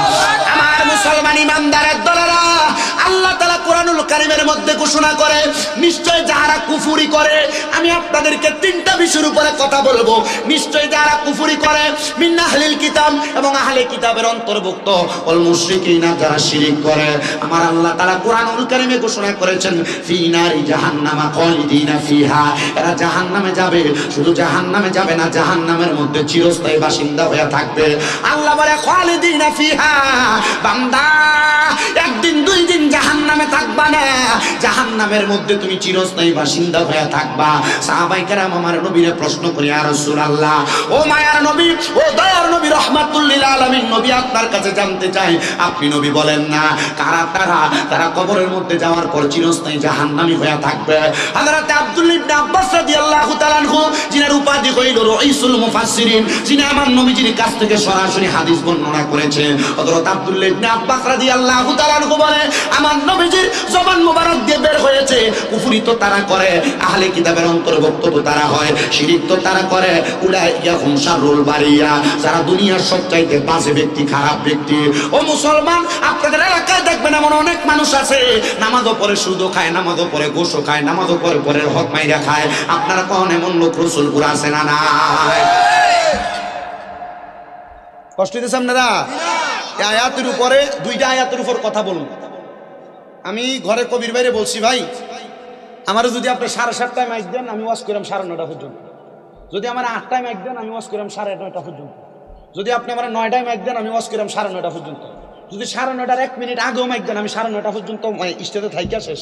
আমার মুসলমান ইমানদারের দলেরা, আল্লাহ তাআলা কোরআনুল কারীমের মধ্যে ঘোষণা করে, নিশ্চয় যারা কুফরি করে, আমি আপনাদেরকে 3টা বিষয়ের উপরে কথা বলবো। নিশ্চয় যারা কুফরি করে, মিন আহলিল কিতাব, এবং আহলে কিতাবের অন্তর্ভুক্ত, ওয়াল মুশরিকিনা, যারা শিরক করে। আমার আল্লাহ তাআলা কোরআনুল কারীমে ঘোষণা করেছেন, ফী নারি জাহান্নামা খালিদিনা ফীহা, এরা জাহান্নামে যাবে। শুধু জাহান্নামে যাবে না, জাহান্নামের মধ্যে চিরস্থায়ী বাসিন্দা হয়ে থাকবে। আল্লাহ বলে খালিদিনা ফীহা, বান্দা একদিন 2 দিন জাহান্নামে থাকবা না, জাহান্নামের মধ্যে তুমি চিরস্থায়ী বাসিন্দা হয়ে থাকবা। সাহাবায়ে কেরাম আমার নবীরে প্রশ্ন করে, ইয়া রাসূলুল্লাহ, ও মায়ার নবী, ও দয়ার নবী, রাহমাতুল লিল আলামিন নবী, আপনার কাছে জানতে চাই, আপনি নবী বলেন না কারা তারা কবরের মধ্যে যাওয়ার পর চিরস্থায়ী জাহান্নামী হয়ে থাকবে। হযরত আব্দুল্লাহ ইবনে আব্বাস রাদিয়াল্লাহু তাআলা আনহু, যিনার উপাধি হইল রাইসুল মুফাসসিরিন, যিনি আমার নবীজির কাছ থেকে সরাসরি হাদিস বর্ণনা করেছেন, হযরত আব্দুল্লাহ ইবনে আব্বাস রাদিয়াল্লাহু তাআলা আনহু বলে, আমার নবীজির জবান মোবারক দিয়ে বের হয়েছে, কুফরি তো তারা করে, আহলে কিতাবের অন্তর্ভুক্ত তো তারা হয়, শিরক তো তারা করে, উলাইকা হুম শাররুল বারিয়া, যারা দুনিয়ার সবচাইতে বাজে ব্যক্তি, খারাপ ব্যক্তি। ও মুসলমান, আপনাদের এলাকায় দেখবেন এমন অনেক মানুষ আছে, নামাজও পড়ে, সুদও খায়, নামাজও পড়ে, ঘুষও খায়, নামাজও পড়ে পরের হক মাইরা খায়। আপনারা কোন এমন লোক রাসূলপুর আছে না নাই? কষ্ট দিতেছে আপনারা? এই আয়াতের উপরে 2টা আয়াতের উপর কথা বলুন। আমি ঘরে কবির বাইরে বলছি, ভাই আমারও যদি আপনি 7:30টায় মাইক দেন, আমি ওয়াজ করিলাম 9:30 পর্যন্ত। যদি আমার 8টায় মাইক দেন, আমি ওয়াজ করিলাম 9:30 পর্যন্ত। যদি আপনি আমার 9টায় মাইক দেন, আমি ওয়াজ করিলাম 9:30 পর্যন্ত। যদি 9:30-র 1 মিনিট আগেও মাইক দেন, আমি 9:30 পর্যন্ত স্টেজে থাইকা শেষ।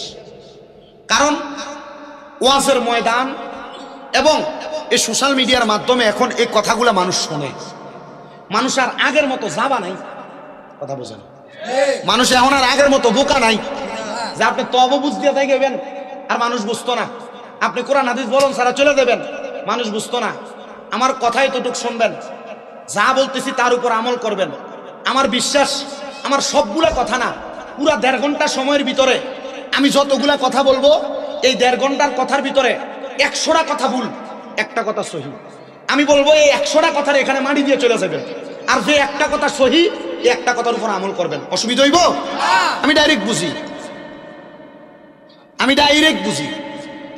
কারণ ওয়াজের ময়দান এবং এই সোশ্যাল মিডিয়ার মাধ্যমে এখন এই কথাগুলো মানুষ শোনে। মানুষ আর আগের মতো যাবা নাই, কথা বোঝেন, মানুষ এখন আর আগের মতো বোকা নাই যে আপনি তব বুঝ দিয়ে থাকবেন আর মানুষ বুঝতো না, আপনি কোরআন হাদিস বলুন সারা চলে দেবেন, মানুষ বুঝতো না। আমার কথাই তোটুক শুনবেন, যা বলতেছি তার উপর আমল করবেন। আমার বিশ্বাস আমার সবগুলা কথা না, পুরা 1.5 ঘন্টা সময়ের ভিতরে আমি যতগুলা কথা বলবো, এই 1.5 ঘন্টার কথার ভিতরে 100টা কথা ভুল, একটা কথা সহি। আমি বলবো এই 100টা কথার এখানে মাটি দিয়ে চলে যাবেন, আর যে একটা কথা সহি এই একটা কথার উপর আমল করবেন। অসুবিধা হইব? আমি ডাইরেক্ট বুঝি,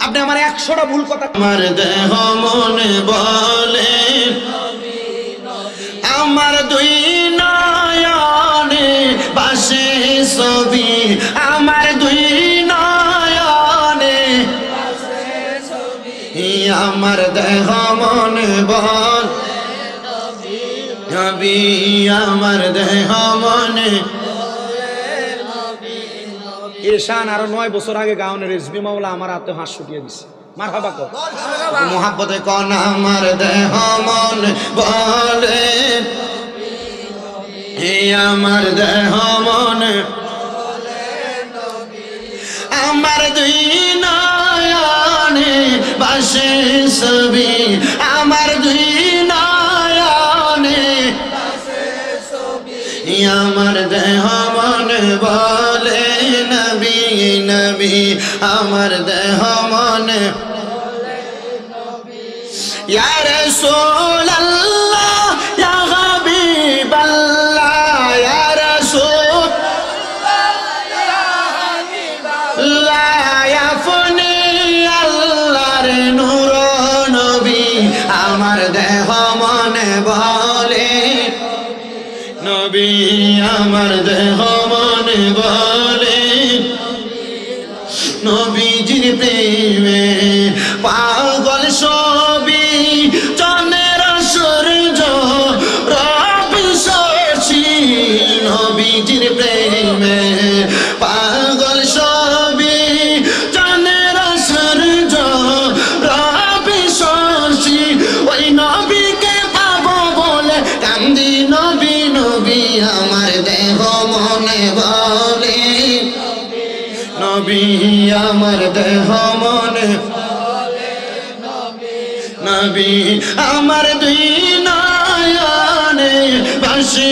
আপনি আমার 100টা ভুল কথা। আমার দেহ মনে বলে, আমার দুই নয়নে বাসে ছবি, আমার দুই নয়নে আমার দেহ মনে বল নবী, আমার দেহ মনে। এশান আরো 9 বছর আগে গাওনের রেজবি মাওলা আমার হাতে হাত ছুটিয়ে দিছে। মারহাবা কর মোহাব্বতে কোন আমার দেহ মন বলে, আমার দেহ মন, আমার দুই নয়নে বাসে ছবি, আমার দুই নয়নে আমার দেহ মন বলে নবী নবী, আমার দেহ মন ইয়া রাসূলুল্লাহ ইয়া হাবিবাল্লাহ, ইয়া রাসূলুল্লাহ ইয়া হাবিবাল্লাহ, ইয়া ফুনি আল্লাহর নূর নবী, আমার দেহ মনে বলে নবী, আমার দেহ মনে বলে নবীজির প্রেমে পাগল সবই, চাঁদের সূর্য রবি শশী, নবীজির প্রেমে পাগল সবই, চাঁদের সূর্য রবি শশী, ওই নবীকে পাবো বলে কান্দি নবী নবী, আমার দেহ মনে বলে নবী, আমার দেহ মনে নবী, আমার দুই নয়নে বাসে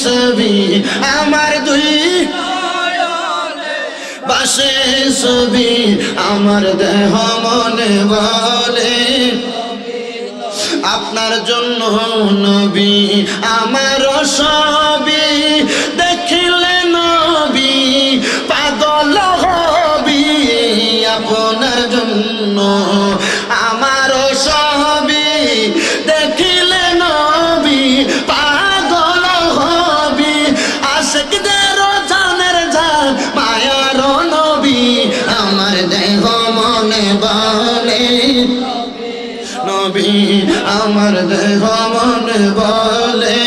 ছবি, আমার দুই নয়নে বাসে ছবি, আমার দেহ মনে বলে আপনার জন্য নবী আমার সবই, দেখিলে নবী পাগল হবি, আপনার জন্য আমার সবই, দেখিলে নবী পাগল হবি, আশিকদের জানের জান মায়ার নবী, আমার দেহ মনে বলে নবী, আমার দেহ মনে বলে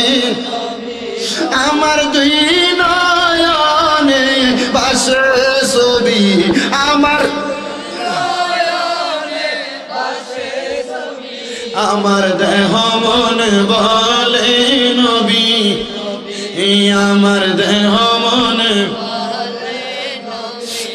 আমার দুই নয়নে বাসে ছবি, আমার আমার দেহ মনে বলে নবী, আমার দেহ মনে।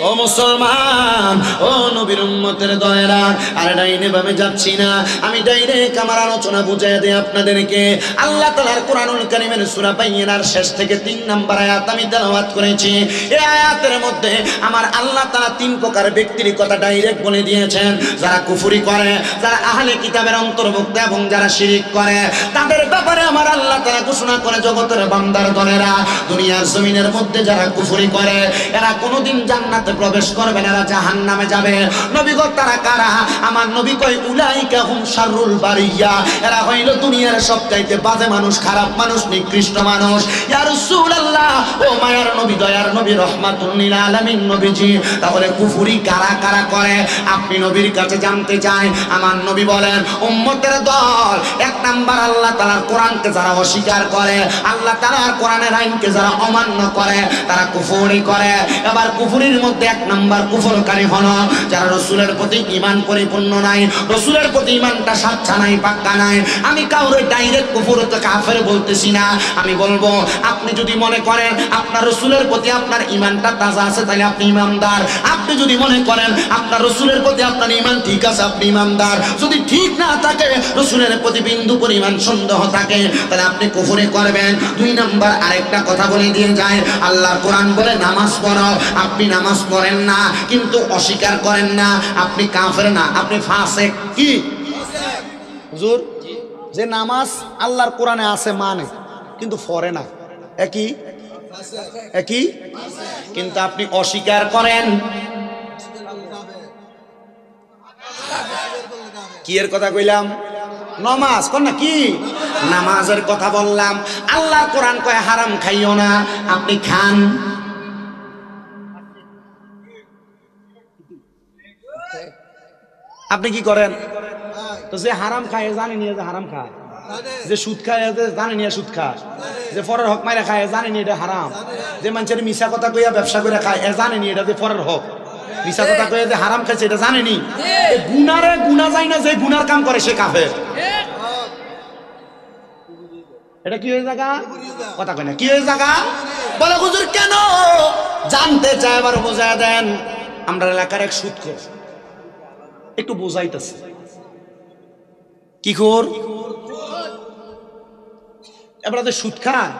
ও মুসলমান, ও নবীর উম্মতের দয়েরা, আর ডাইনে বামে যাচ্ছি না, আমি ডাইরেক্ট আমার আলোচনা বুঝাই দেই আপনাদেরকে। আল্লাহ তাআলার কোরআনুল কারীমের সূরা বাইয়িনার শেষ থেকে 3 নম্বর আয়াত আমি তেলাওয়াত করেছি। এই আয়াতের মধ্যে আমার আল্লাহ তাআলা 3 প্রকার ব্যক্তির কথা ডাইরেক্ট বলে দিয়েছেন। যারা কুফরি করে, যারা আহলে কিতাবের অন্তর্ভুক্ত এবং যারা শিরিক করে, তাদের ব্যাপারে আমার আল্লাহ তাআলা ঘোষণা করে, জগতের বান্দার দলেরা, দুনিয়ার জমিনের মধ্যে যারা কুফরি করে এরা কোনোদিন জান্নাতে প্রবেশ করবে না, এরা জাহান্নামে যাবে। নবী গো তারা কারা? আমার নবী কয় উলাইকা হুম শাররুল বারিয়া, এরা হইল দুনিয়ার সবচাইতে বাজে মানুষ, খারাপ মানুষ, নিকৃষ্ট মানুষ। ইয়া রাসূলুল্লাহ, ও মায়ার নবী, দয়ার নবী, রহমাতুল লিল আলামিন নবীজি, তাহলে কুফরি কারা কারা করে আপনি নবীর কাছে জানতে চাই। আমার নবী বলেন উম্মতের দল 1 নাম্বার আল্লাহ তাআলার কোরআনকে যারা অস্বীকার করে, আল্লাহ তাআলার কোরআনের আইনকে যারা অমান্য করে, তারা কুফরি করে। এবার কুফরির মধ্যে 1 নাম্বার কুফরকারী হলো যারা রাসূলের প্রতি ঈমান পরিপূর্ণ নাই, রাসূলের প্রতি ঈমানটা সাচ্চা নাই, পাক্কা নাই। আমি কাউরে ডাইরেক্ট কুফর ও কাফের বলতেছি না, আমি বলবো আপনি যদি মনে করেন আপনার রাসূলের প্রতি আপনার ঈমানটা তাজা আছে তাহলে আপনি ঈমানদার। আপনি যদি মনে করেন আপনার রাসূলের প্রতি আপনার ঈমান ঠিক আছে আপনি ঈমানদার। যদি ঠিক না থাকে, রাসূলের প্রতি বিন্দু পরিমাণ সন্দেহ থাকে, তাহলে আপনি কুফরি করবেন। 2 নাম্বার আরেকটা কথা বলে দিয়ে যায়, আল্লাহ কোরআন বলে নামাজ পড়ো, আপনি নামাজ পড়েন না কিন্তু অস্বীকার করেন না, আপনি কাফের না, আপনি ফাসিক। কি হুজুর? যে নামাজ আল্লাহর কোরআনে আছে মানে কিন্তু পড়ে না, একই একই, কিন্তু আপনি অস্বীকার করেন। কি এর কথা কইলাম? নামাজ কোন না, কি নামাজের কথা বললাম। আল্লাহ কোরআন কয় হারাম খাইও না, আপনি খান। আপনি কি করেন? তো যে হারাম খায় জানি নিয়ে যে হারাম খায়, যে সুদ খায় জানি নিয়ে সুদ খায়, যে পরের হক মাইরা খায় জানি নিয়ে এটা হারাম, যে মানুষের মিশা কথা কইয়া ব্যবসা করে খায় জানি নি এটা যে পরের হক, মিশা কথা কইয়া যে হারাম খাইছে এটা জানেনি। গুনারে গুনা যায় না, যে গুনার কাম করে সে কাফের। এটা কি হয়ে জায়গা কথা কয় না, কি হয়ে জায়গা বলে হুজুর কেন জানতে চায়, আবার বোঝায় দেন। আমরা এলাকার এক সুদখোর একটু বোঝাইতেছে, কি খোর? এবার সুদ খায়,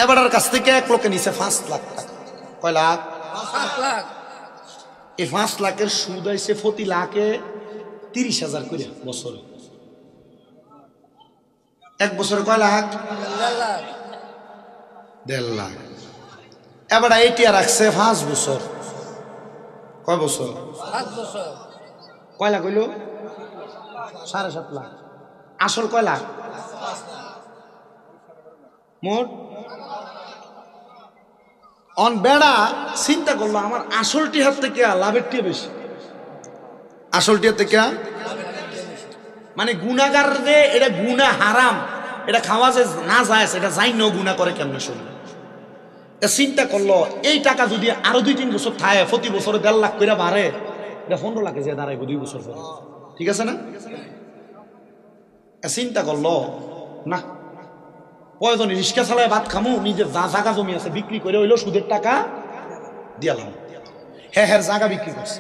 এবার কাছ থেকে এক লোকে নিছে 5 লাখ টাকা। কয় লাখ? 5 লাখ। এই 5 লাখের সুদ আইছে প্রতি লাখে 30,000 করে বছরে। এক বছরে কয় লাখ? 1.5 লাখ। এবার এইটি রাখছে 5 বছর। কয় বছর? 5 বছর। কয় লাখ হইল? 7.5 লাখ। আসল কয় লাখ? মোট অন বেড়া চিন্তা করলো আমার আসলটি হাত থেকে লাভের টিয়া বেশি, আসলটি হাত থেকে মানে গুনাগার যে এটা গুনা হারাম, এটা খাওয়া যে না যায়, এটা যাই ন গুনা করে কেমনে শুনলো। চিন্তা করলো এই টাকা যদি আরো 2-3 বছর থাকে, প্রতি বছরে 1.5 লাখ করে বাড়ে, এটা 15 লাখে যে দাঁড়াইব 2 বছর পরে, ঠিক আছে না? চিন্তা করলো না প্রয়োজন রিক্সা চালায় ভাত খামু, নিজের যা জায়গা জমি আছে বিক্রি করে হইলো সুদের টাকা দিয়ালাম। হ্যাঁ জায়গা বিক্রি করছে,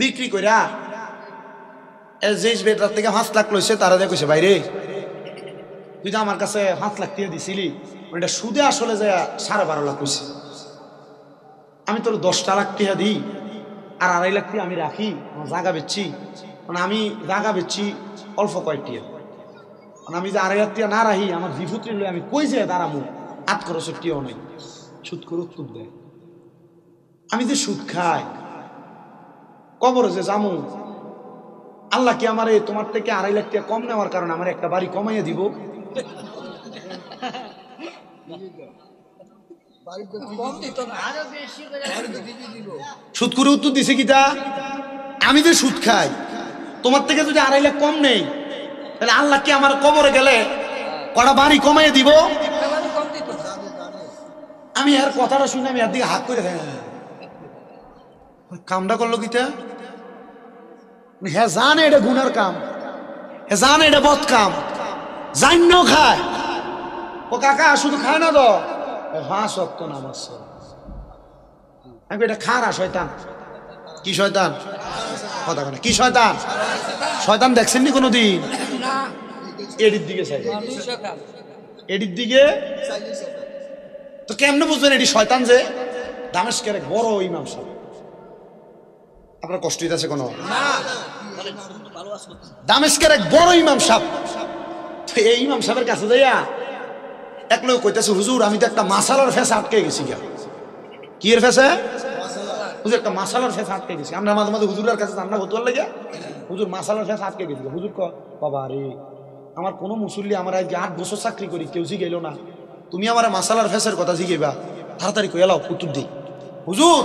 বিক্রি কইরা যে বেটার থেকে 5 লাখ লইছে তারা দেখছে বাইরে তুই তো আমার কাছে 5 লাখ টাকা দিছিলি, এটা সুদে আসলে যে 12.5 লাখ হইছে, আমি তোর 10 লাখ টাকা দিই আর 2.5 লাখ টাকা আমি রাখি, আমার জায়গা বেচছি, মানে আমি জায়গা বেচছি অল্প কয়েকটি, আমি যে 2.5 লাখ টাকা না রাখি আমার বিভূতি লই আমি কই যে দাঁড়ামু, 8 খরচের টিও নেই, সুদ করে উত্তর দেয়। আমি যে সুদ খাই কবরে যে জামু, আল্লাহ কি আমার তোমার থেকে 2.5 লাখ টাকা কম নেওয়ার কারণে আমার একটা বাড়ি কমাইয়া দিব? সুদ করে উত্তর দিছে কিটা, আমি যে সুদ খাই তোমার থেকে যদি 2.5 লাখ কম নেই, তাহলে আল্লাহ কি আমার কবরে গেলে কটা বাড়ি কমাইয়া দিব? আমি এর কথাটা শুনে আমি এর দিকে হাত করে কামটা করলো কিটা, হ্যাঁ জানে এটা গুনার কাম, হ্যাঁ জানে এটা বদ কাম, জান্য খায়। ও কাকা শুধু খায় না তো 5 ওয়াক্ত নামাজ, আমি এটা খারা শয়তান। কি শয়তান? কথা বলে কি শয়তান? শয়তান দেখছেন নি কোনোদিন? এডির দিকে চাই, এডির দিকে তো কেমনে বুঝবেন এটি শয়তান? যে দামেস্কের এক বড় ইমাম সাহেব, আপনার কষ্ট হইতেছে কোনো? দামেস্কের এক বড় ইমাম সাহেব, এই ইমাম সাহেবের কাছে যাইয়া এক লোক কইতেছে হুজুর আমি তো একটা মাসালার ফেসে আটকে গেছি। কি এর ফেসে? হুজুর একটা মাসালার ফেসে আটকে গেছি। আমরা মাঝে মাঝে হুজুরের কাছে জানা হতুয়ার লেগে হুজুর মাসালার ফেসে আটকে গেছিল। হুজুর বাবা রে আমার কোনো মুসল্লি আমার আজকে 8 বছর চাকরি করি কেউ জিগাইল না, তুমি আমার মাসালার ফেসের কথা জিগাইবা, তাড়াতাড়ি কই এলাও উত্তর দিই। হুজুর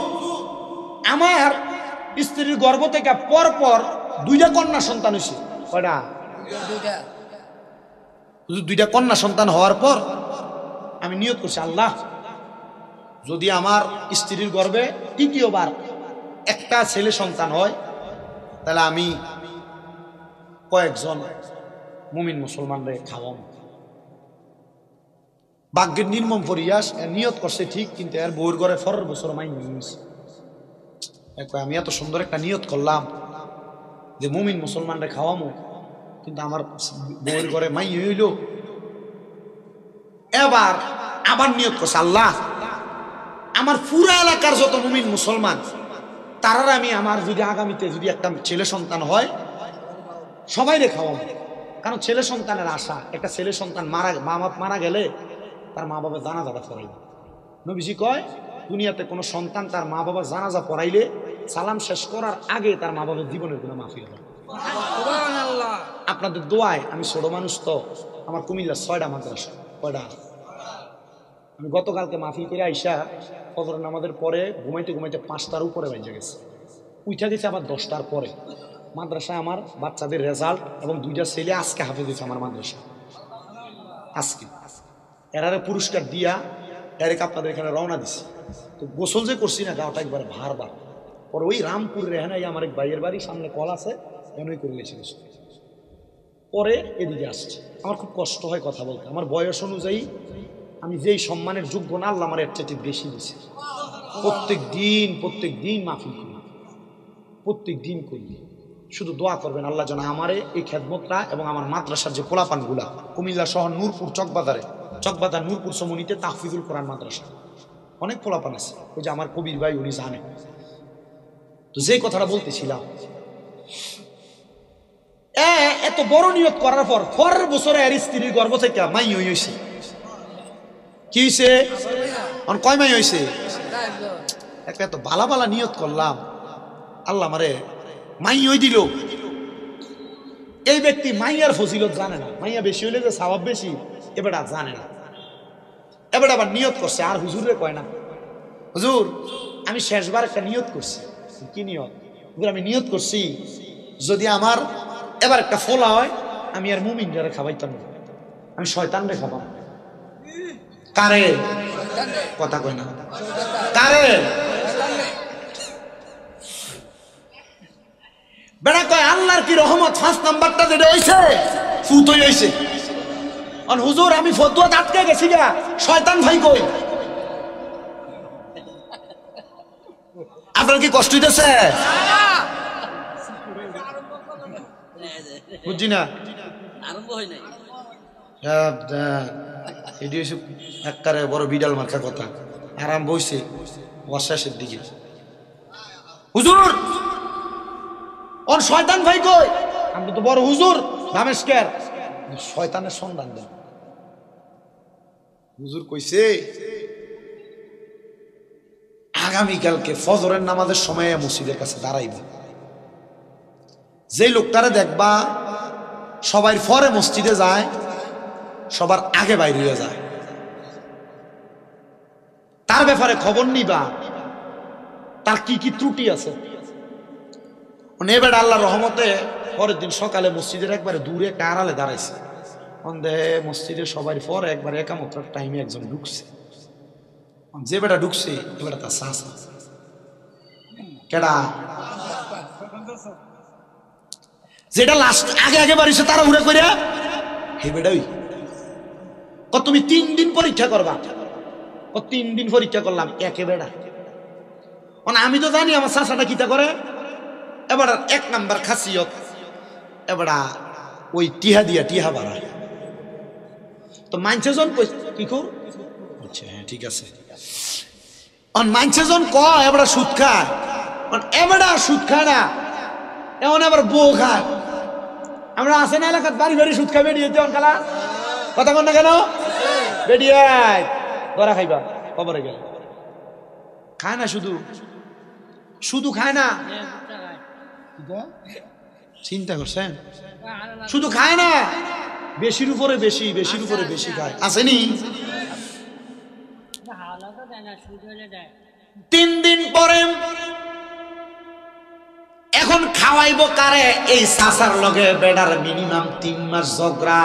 আমার স্ত্রীর গর্ভ থেকে পর পর 2টা কন্যা সন্তান হয়েছে। কয়টা? 2টা কন্যা সন্তান হওয়ার পর আমি নিয়ত করছি আল্লাহ যদি আমার স্ত্রীর গর্ভে তৃতীয়বার একটা ছেলে সন্তান হয়, তাহলে আমি কয়েকজন মুমিন মুসলমানরে খাওয়াম। ভাগ্যের নির্মম পরিহাস, নিয়ত করছে ঠিক, কিন্তু এর বউর ঘরে 4 বছর মাই নিয়েছে। আমি এত সুন্দর একটা নিয়ত করলাম যে মুমিন মুসলমানরে খাওয়ামো, কিন্তু আমার বউর ঘরে মাই হইল। এবার আবার নিয়ত করছে, আল্লাহ আমার পুরো এলাকার যত মুমিন মুসলমান তারা আমি আমার যদি আগামীতে যদি একটা ছেলে সন্তান হয় সবাই রে খাওয়াবো। কারণ ছেলে সন্তানের আশা, একটা ছেলে সন্তান মা বাপ মারা গেলে তার মা বাবা জানাজাটা পড়াইবে। নবীজি কয় দুনিয়াতে কোনো সন্তান তার মা বাবার জানাজা পড়াইলে সালাম শেষ করার আগে তার মা বাবার জীবনের গুনাহ মাফ হয়ে যাবে। আপনাদের দোয়ায়, আমি ছোট মানুষ তো, আমার কুমিল্লার 6টা মাদ্রাসা। কয়টা? আমি গতকালকে মাহফিল করে আইসা ফজর নামাজের পরে ঘুমাইতে ঘুমাইতে 5টার উপরে বেজে গেছে। উঠা গেছে আবার 10টার পরে। মাদ্রাসায় আমার বাচ্চাদের রেজাল্ট এবং 2টা ছেলে আজকে হাফেজ হয়েছে আমার মাদ্রাসা। আজকে এরারে পুরস্কার দিয়া ডাইরেক্ট আপনাদের এখানে রওনা দিছি। তো গোসল যে করছি না গাওটা একবার ভারবার। পরে ওই রামপুর রেহানাই আমার এক ভাইয়ের বাড়ি, সামনে কল আছে, এমনই করে গেছিল। পরে এদিকে আসছে। আমার খুব কষ্ট হয় কথা বলতে। আমার বয়স অনুযায়ী আমি যেই সম্মানের যোগ্য না, আল্লাহ আমার এর চাইতে বেশি দিছে। প্রত্যেক দিন মাহফিল করি, প্রত্যেক দিন করি। শুধু দোয়া করবেন আল্লাহ যেন আমারে এই খেদমতটা এবং আমার মাদ্রাসার যে পোলাপানগুলা, কুমিল্লা শহর নূরপুর চকবাজার নূরপুর সমনিতে তাহফিজুল কোরআন মাদ্রাসা অনেক পোলাপান আছে, ওই যে আমার কবির ভাই উনি জানে। তো যে কথাটা বলতেছিলাম, এত বড় নিয়ত করার পর 4 বছরে এর স্ত্রীর গর্ভ থেকে মাই হয়েছে। কি হয়েছে? কয় মাই হয়েছে? একটা এত বালা নিয়ত করলাম, আল্লাহ আমারে মাই হয়ে দিল। এই ব্যক্তি মাইয়ার ফজিলত জানে না, মাইয়া বেশি হইলে যে স্বভাব বেশি এবার জানে না। এবার আবার নিয়ত করছে, আর হুজুরে কয় না, হুজুর আমি শেষবার একটা নিয়ত করছি। কি নিয়ত? আমি নিয়ত করছি যদি আমার এবার একটা ফোলা হয়, আমি আর মুমিনরে খাওয়াইতাম না, আমি শয়তানরে খাবাম। কারে? কথা কয় না, কারে? বেড়া কয় আল্লাহর কি রহমত, 5 নাম্বারটা যেটা হয়েছে ফুতই হয়েছে। আর হুজুর আমি ফতুয়া আটকে গেছি গা, শয়তান ভাই কই? আপনার কি কষ্ট হইতেছে? বুঝছি না, আরম্ভ হয় নাই। এটি হচ্ছে একবারে বড় বিড়াল মার্কা কথা। আরম্ভ হয়েছে শেষের দিকে। হুজুর ওর শয়তান ভাই কই? আমি তো বড় হুজুর রামেশকের, শয়তানের সন্ধান দেন। হুজুর কইছে আগামীকালকে ফজরের নামাজের সময় মসজিদের কাছে দাঁড়াইবে। যে লোকটারে দেখবা সবাই পরে মসজিদে যায়, সবার আগে বাইরে হয়ে যায়, তার ব্যাপারে খবর নিবা তার কি কি ত্রুটি আছে। এবার আল্লাহ রহমতে পরের দিন সকালে মসজিদের একবারে দূরে একটা আড়ালে দাঁড়াইছে। মসজিদের সবাই পরে একবার একামতের টাইমে একজন ঢুকছে। যে বেটা ঢুকছে এবারে তার চাচা। কেডা? যেটা লাস্ট আগে বাড়িছে তারা উড়ে করে হে বেটাই তুমি 3 দিন পরীক্ষা করবা। 3 দিন পরীক্ষা করলাম, একে বেড়া। আমি তো জানি আমার চাচাটা কিতা করে। এবার 1 নাম্বার খাসিয়ত, এবার ওই টিহা বাড়ায়। তো মানছেজন কি কর? আচ্ছা হ্যাঁ ঠিক আছে। মানছেজন কয় এবার সুদ খায়, এবার সুদ খায় না, এমন আবার বউ খায়। আমরা আসে না এলাকার বাড়ি সুদ খাই বেরিয়ে কালা কথা কন না কেন? বেরিয়ে ধরা খাইবা খবরে গেলে খায় না, শুধু খায় না। চিন্তা করছেন? শুধু খায় না, বেশির উপরে বেশি খায়। আসেনি? 3 দিন পরে এখন খাওয়াইব কারে? এই চাচার লগে বেড়ার মিনিমাম 3 মাস ঝগড়া।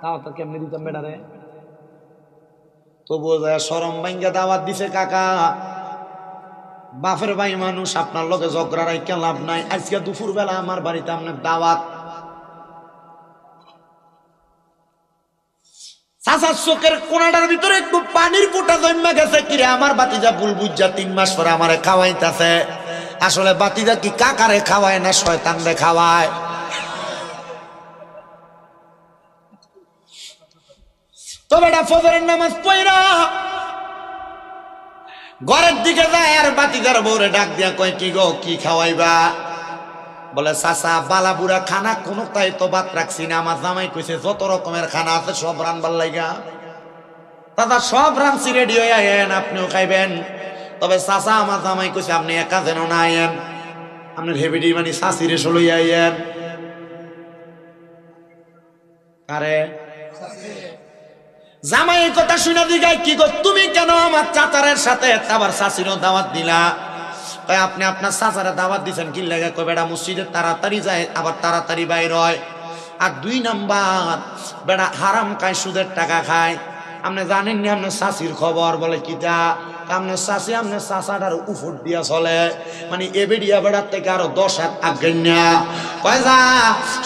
তাও তো কেমনে দিতাম বেড়ারে? তবুও যায় শরম ভাঙ্গা দাওয়াত দিছে কাকা। বাপের ভাই মানুষ, আপনার লোকে ঝগড়া রাইখা লাভ নাই। আজকে দুপুর বেলা আমার বাড়িতে আপনার দাওয়াত। চাচার চোখের কোনাটার ভিতরে একটু পানির ফোঁটা জন্মা গেছে। কিরে আমার বাতিজা ভুল বুঝা 3 মাস পরে আমারে খাওয়াইতেছে। আসলে বাতিজা কি কাকারে খাওয়ায় না শয়তানরে খাওয়ায়? তবে এটা ফজরের নামাজ পড়া ঘরের দিকে যায় আর বাতিজার বউরে ডাক দিয়া কয়, কি গো কি খাওয়াইবা? বলে চাচা বালাবুরা খানা কোনটাই তো বাদ রাখছি না। আমার জামাই কইছে যত রকমের খানা আছে সব রানবার লাইগা। দাদা সব রানছি, রেডি হয়ে আয়েন, আপনিও খাইবেন। তবে চাচা আমার জামাই কইছে আপনি একা যেন না আয়েন, আপনার হেবিডি মানে শাশিরে সলই আইয়েন। আরে জামাই এই কথা শুনে দিগায়, কি গো তুমি কেন আমার চাচারের সাথে আবার শাশিরও দাওয়াত দিলা? আপনি আপনার চাচারে দাওয়াত দিচ্ছেন কি লাগে? কই বেড়া মসজিদে তাড়াতাড়ি যায় আবার তাড়াতাড়ি বাইর হয়। আর 2 নাম্বার বেড়া হারাম খায়, সুদের টাকা খায়। আপনি জানেন না আপনার শাশির খবর? বলে কিটা? আপনার শাশি আপনার চাচাটার উপর দিয়া চলে, মানে এবেডিয়া বেড়ার থেকে আরো 10 হাত আগে না। কয় যা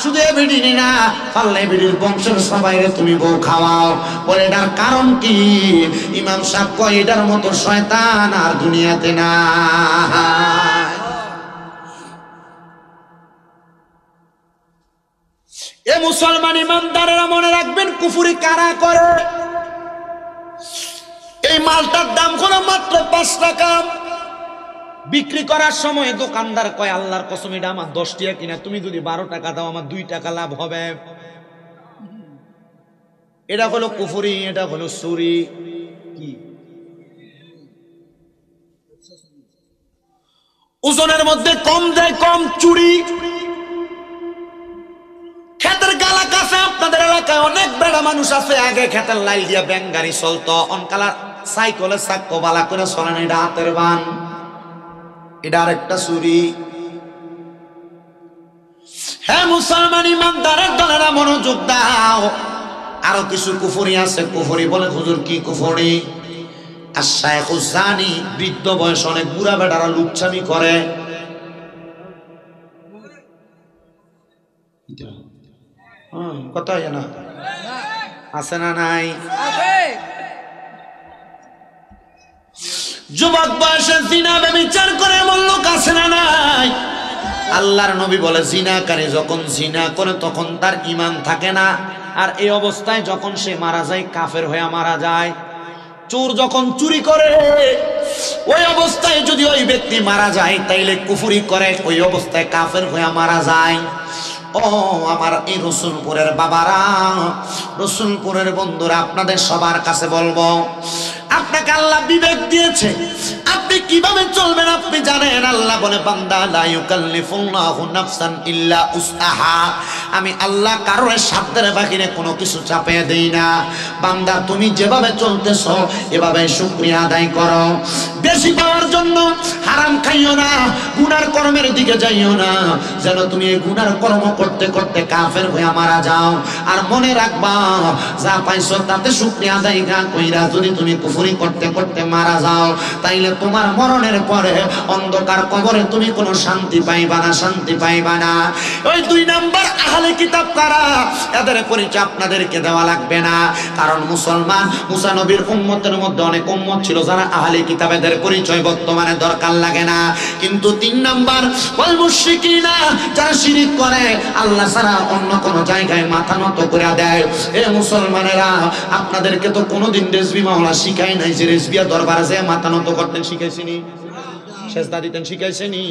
শুধু এবেডি না, পারলে এবেডির বংশের সবাইরে তুমি বউ খাওয়াও। বলে এটার কারণ কি? ইমাম সাহেব কয় এটার মতো শয়তান আর দুনিয়াতে না। এ মুসলমান ইমানদারেরা মনে রাখবেন, কুফরি কারা করে? এই মালটার দাম হলো মাত্র 5 টাকা। বিক্রি করার সময় দোকানদার কয় আল্লাহর কসম এটা আমার 10 টাকা কিনা, তুমি যদি 12 টাকা দাও আমার 2 টাকা লাভ হবে। এটা হলো কুফরি, এটা হলো চুরি। কি ওজনের মধ্যে কম দেয়, কম চুরি। ক্ষেতের গালা কাছে আপনাদের এলাকায় অনেক বেড়া মানুষ আছে, আগে ক্ষেতের লাইল দিয়া ব্যাং গাড়ি চলতো, অনকালার সাইকেলে চাক্কো বালা করে চলেন, এটা হাতের বান, এটা আরেকটা চুরি। হ্যাঁ মুসলমান ইমানদারের দলেরা মনোযোগ দাও, আরো কিছু কুফরি আছে। কুফরি বলে হুজুর কি কুফরি? আর শায়খুজ জানি, বৃদ্ধ বয়স অনেক বুড়া বেটারা লুচ্ছামি করে। কথা হয় না? আছে না নাই? যুবক বয়সে জিনা ব্যভিচার করে এমন লোক আছে না নাই? আল্লাহর নবী বলে জিনাকারী যখন জিনা করে তখন তার ঈমান থাকে না, আর এই অবস্থায় যখন সে মারা যায় কাফের হয়ে মারা যায়। চোর যখন চুরি করে ওই অবস্থায় যদি ওই ব্যক্তি মারা যায় তাইলে কুফরি করে, ওই অবস্থায় কাফের হয়ে মারা যায়। ও আমার এই রসুলপুরের বাবারা, রসুলপুরের বন্ধুরা, আপনাদের সবার কাছে বলবো, আপনাকে আল্লাহ বিবেক দিয়েছে, আপনি কিভাবে চলবেন আপনি জানেন। আল্লাহ বলে বান্দা লা ইউকাল্লিফুল্লাহু নাফসান ইল্লা উসআহা, আমি আল্লাহ কারোর সাধ্যের বাহিরে কোনো কিছু চাপিয়ে দেই না। বান্দা তুমি যেভাবে চলতেছো এভাবে শুকরিয়া আদায় করো। বেশি পাওয়ার জন্য হারাম খাইও না, গুনার কর্মের দিকে যাইও না, যেন তুমি এই গুনার কর্ম করতে করতে কাফের হয়ে মারা যাও। আর মনে রাখবা যা পাইছো তাতে শুকরিয়া আদায় কইরা যদি তুমি কুফরি করতে করতে মারা যাও তাইলে তোমার মরণের পরে অন্ধকার কবরে তুমি কোনো শান্তি পাইবা না, শান্তি পাইবা না। ওই 2 নাম্বার আহলে কিতাব কারা, এদের পরিচয় আপনাদেরকে দেওয়া লাগবে না, কারণ মুসলমান মুসা নবীর উম্মতের মধ্যে অনেক উম্মত ছিল যারা আহলে কিতাব, এদের পরিচয় বর্তমানে দরকার লাগে না। কিন্তু 3 নাম্বার ওয়াল মুশরিকিনা, যারা শিরক করে, আল্লাহ ছাড়া অন্য কোন জায়গায় মাথা নত করে দেয়। এ মুসলমানেরা, আপনাদেরকে তো কোনোদিন রেজবি মাওলা শিখাই নাই যে রেজবিয়া দরবারে যে মাথা নত করতেন, শিখাইছিনি? সেজদা দিতেন, শিখাইছেনি?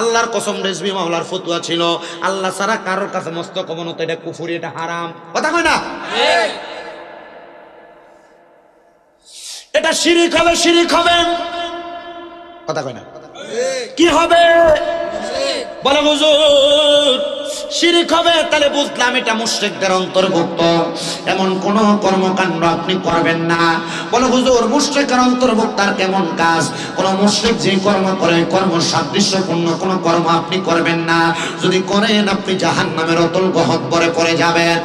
আল্লাহর কসম রেজবি মাওলার ফতোয়া ছিল আল্লাহ ছাড়া কারোর কাছে মস্তক অবনত, এটা কুফরি, এটা হারাম। কথা কয় না? এটা শিরিক হবে, শিরিক হবে। কথা কয় না? কি হবে? বলে হুজুর শিরক হবে, তাহলে বুঝলাম এটা মুশরিকদের অন্তর্ভুক্ত। এমন কোন কর্মকাণ্ড আপনি করবেন না। বলে হুজুর মুশরিকের অন্তর্ভুক্ত আর কেমন কাজ? কোন মুশরিক যে কর্ম করে কর্ম সাদৃশ্যপূর্ণ কোন কর্ম আপনি করবেন না। যদি করেন আপনি জাহান্নামের অতল গহ্বরে পড়ে যাবেন।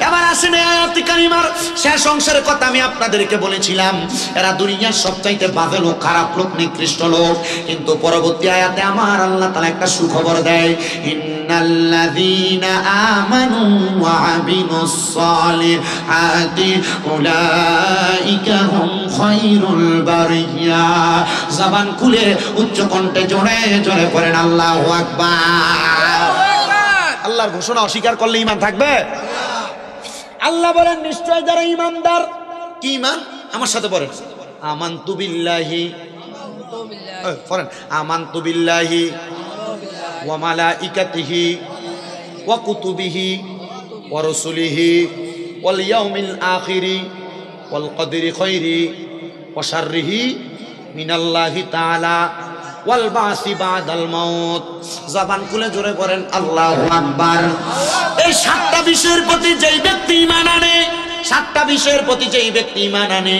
এবার আসেন আয়াত কারিমার শেষ অংশের কথা আমি আপনাদেরকে বলেছিলাম, এরা দুনিয়ার সবচাইতে বাজে লোক, খারাপ লোক, নিকৃষ্ট লোক। কিন্তু পরবর্তী আয়াতে আমার আল্লাহ তাআলা একটা সুখবর দেয়, ইন্নাল্লাযীনা আমানু ওয়া আমিলুস সালিহাতি উলাইকা হুম খায়রুল বারিয়া। জবান খুলে উচ্চ কণ্ঠে জোরে জোরে পড়েন আল্লাহু আকবার। আল্লাহর ঘোষণা অস্বীকার করলে ঈমান থাকবে? আল্লাহ বলেন নিশ্চয় যারা ঈমানদার। কি ঈমান? আমার সাথে পড়েন, আমানতু বিল্লাহি, পড়েন আমানতু বিল্লাহি ওয়া মালাইকাতিহি ওয়া কুতুবিহি ওয়া রাসূলিহি ওয়াল ইয়াউমিল আখিরি ওয়াল কদরি খাইরি ওয়া শাররিহি মিনাল্লাহি তাআলা ওয়াল বাসি বাদাল মাউত। জবান খুলে জোরে পড়েন আল্লাহু আকবার। এই সাতটা বিষয়ের প্রতি যেই ব্যক্তি ঈমান আনে, সাতটা বিষয়ের প্রতি যেই ব্যক্তি ঈমান আনে,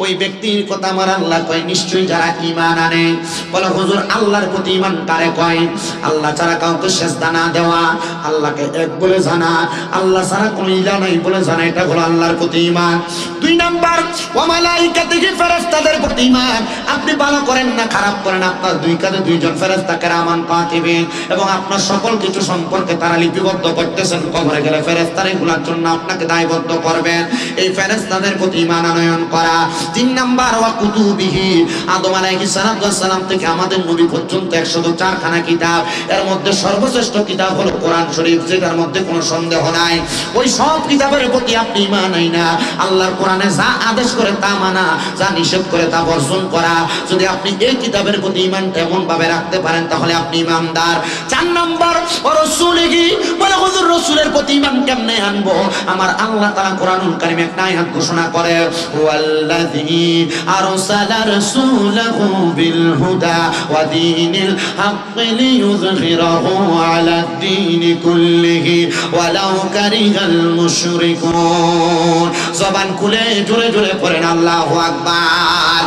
ওই ব্যক্তির কথা আমার আল্লাহ কয় নিশ্চয়ই যারা ঈমান আনে। বলে হুজুর আল্লাহর প্রতি ঈমান কারে কয়? আল্লাহ ছাড়া কাউকে সিজদা না দেওয়া, আল্লাহকে এক বলে জানা, আল্লাহ ছাড়া কোনো ইলাহ নাই বলে জানা, এটা হলো আল্লাহর প্রতি ঈমান। দুই নাম্বার ওয়া মালাইকাতিহি, ফেরেশতাদের প্রতি ঈমান। আপনি ভালো করেন না খারাপ করেন, আপনার দুই কাঁধে দুইজন ফেরেশতা কিরামান কাতিবিন, এবং আপনার সকল কিছু সম্পর্কে তারা লিপিবদ্ধ করতেছেন। কবরে গেলে ফেরেশতারা এগুলোর জন্য আপনাকে দায়বদ্ধ করবেন। এই ফেরেশতাদের প্রতি ঈমান আনয়ন করা। তিন নাম্বার ওয়া কুতুবিহি, আদম আলাইহিস সালাম থেকে আমাদের নবী পর্যন্ত 104 খানা কিতাব, এর মধ্যে সর্বশ্রেষ্ঠ কিতাব হলো কোরআন শরীফ, যেটার মধ্যে কোনো সন্দেহ নাই। ওই সব কিতাবের প্রতি আপনি ঈমান আনেন না। আল্লাহর কোরআনে যা আদেশ করে তা মানা, যা নিষেধ করে তা বর্জন করা। যদি আপনি এই কিতাবের প্রতি ঈমান এমন ভাবে রাখতে পারেন তাহলে আপনি ঈমানদার। চার নাম্বার ওয়া রাসূলিহি, বলে হুজুর রাসূলের প্রতি ঈমান কেমনে আনবো? আমার আল্লাহ তাআলা কোরআনুল কারীমে একটা আয়াত ঘোষণা করে, ওয়াল্লাযী আরসালা রাসূলাহু বিল হুদা ওয়া দীনিল হাক্কি লিইয়ুযহিরাহু আলাদ দীনি কুল্লিহি ওয়ালাউ কারিহাল মুশরিকুন। জবান খুলে জোরে জোরে পড়েন আল্লাহু আকবার।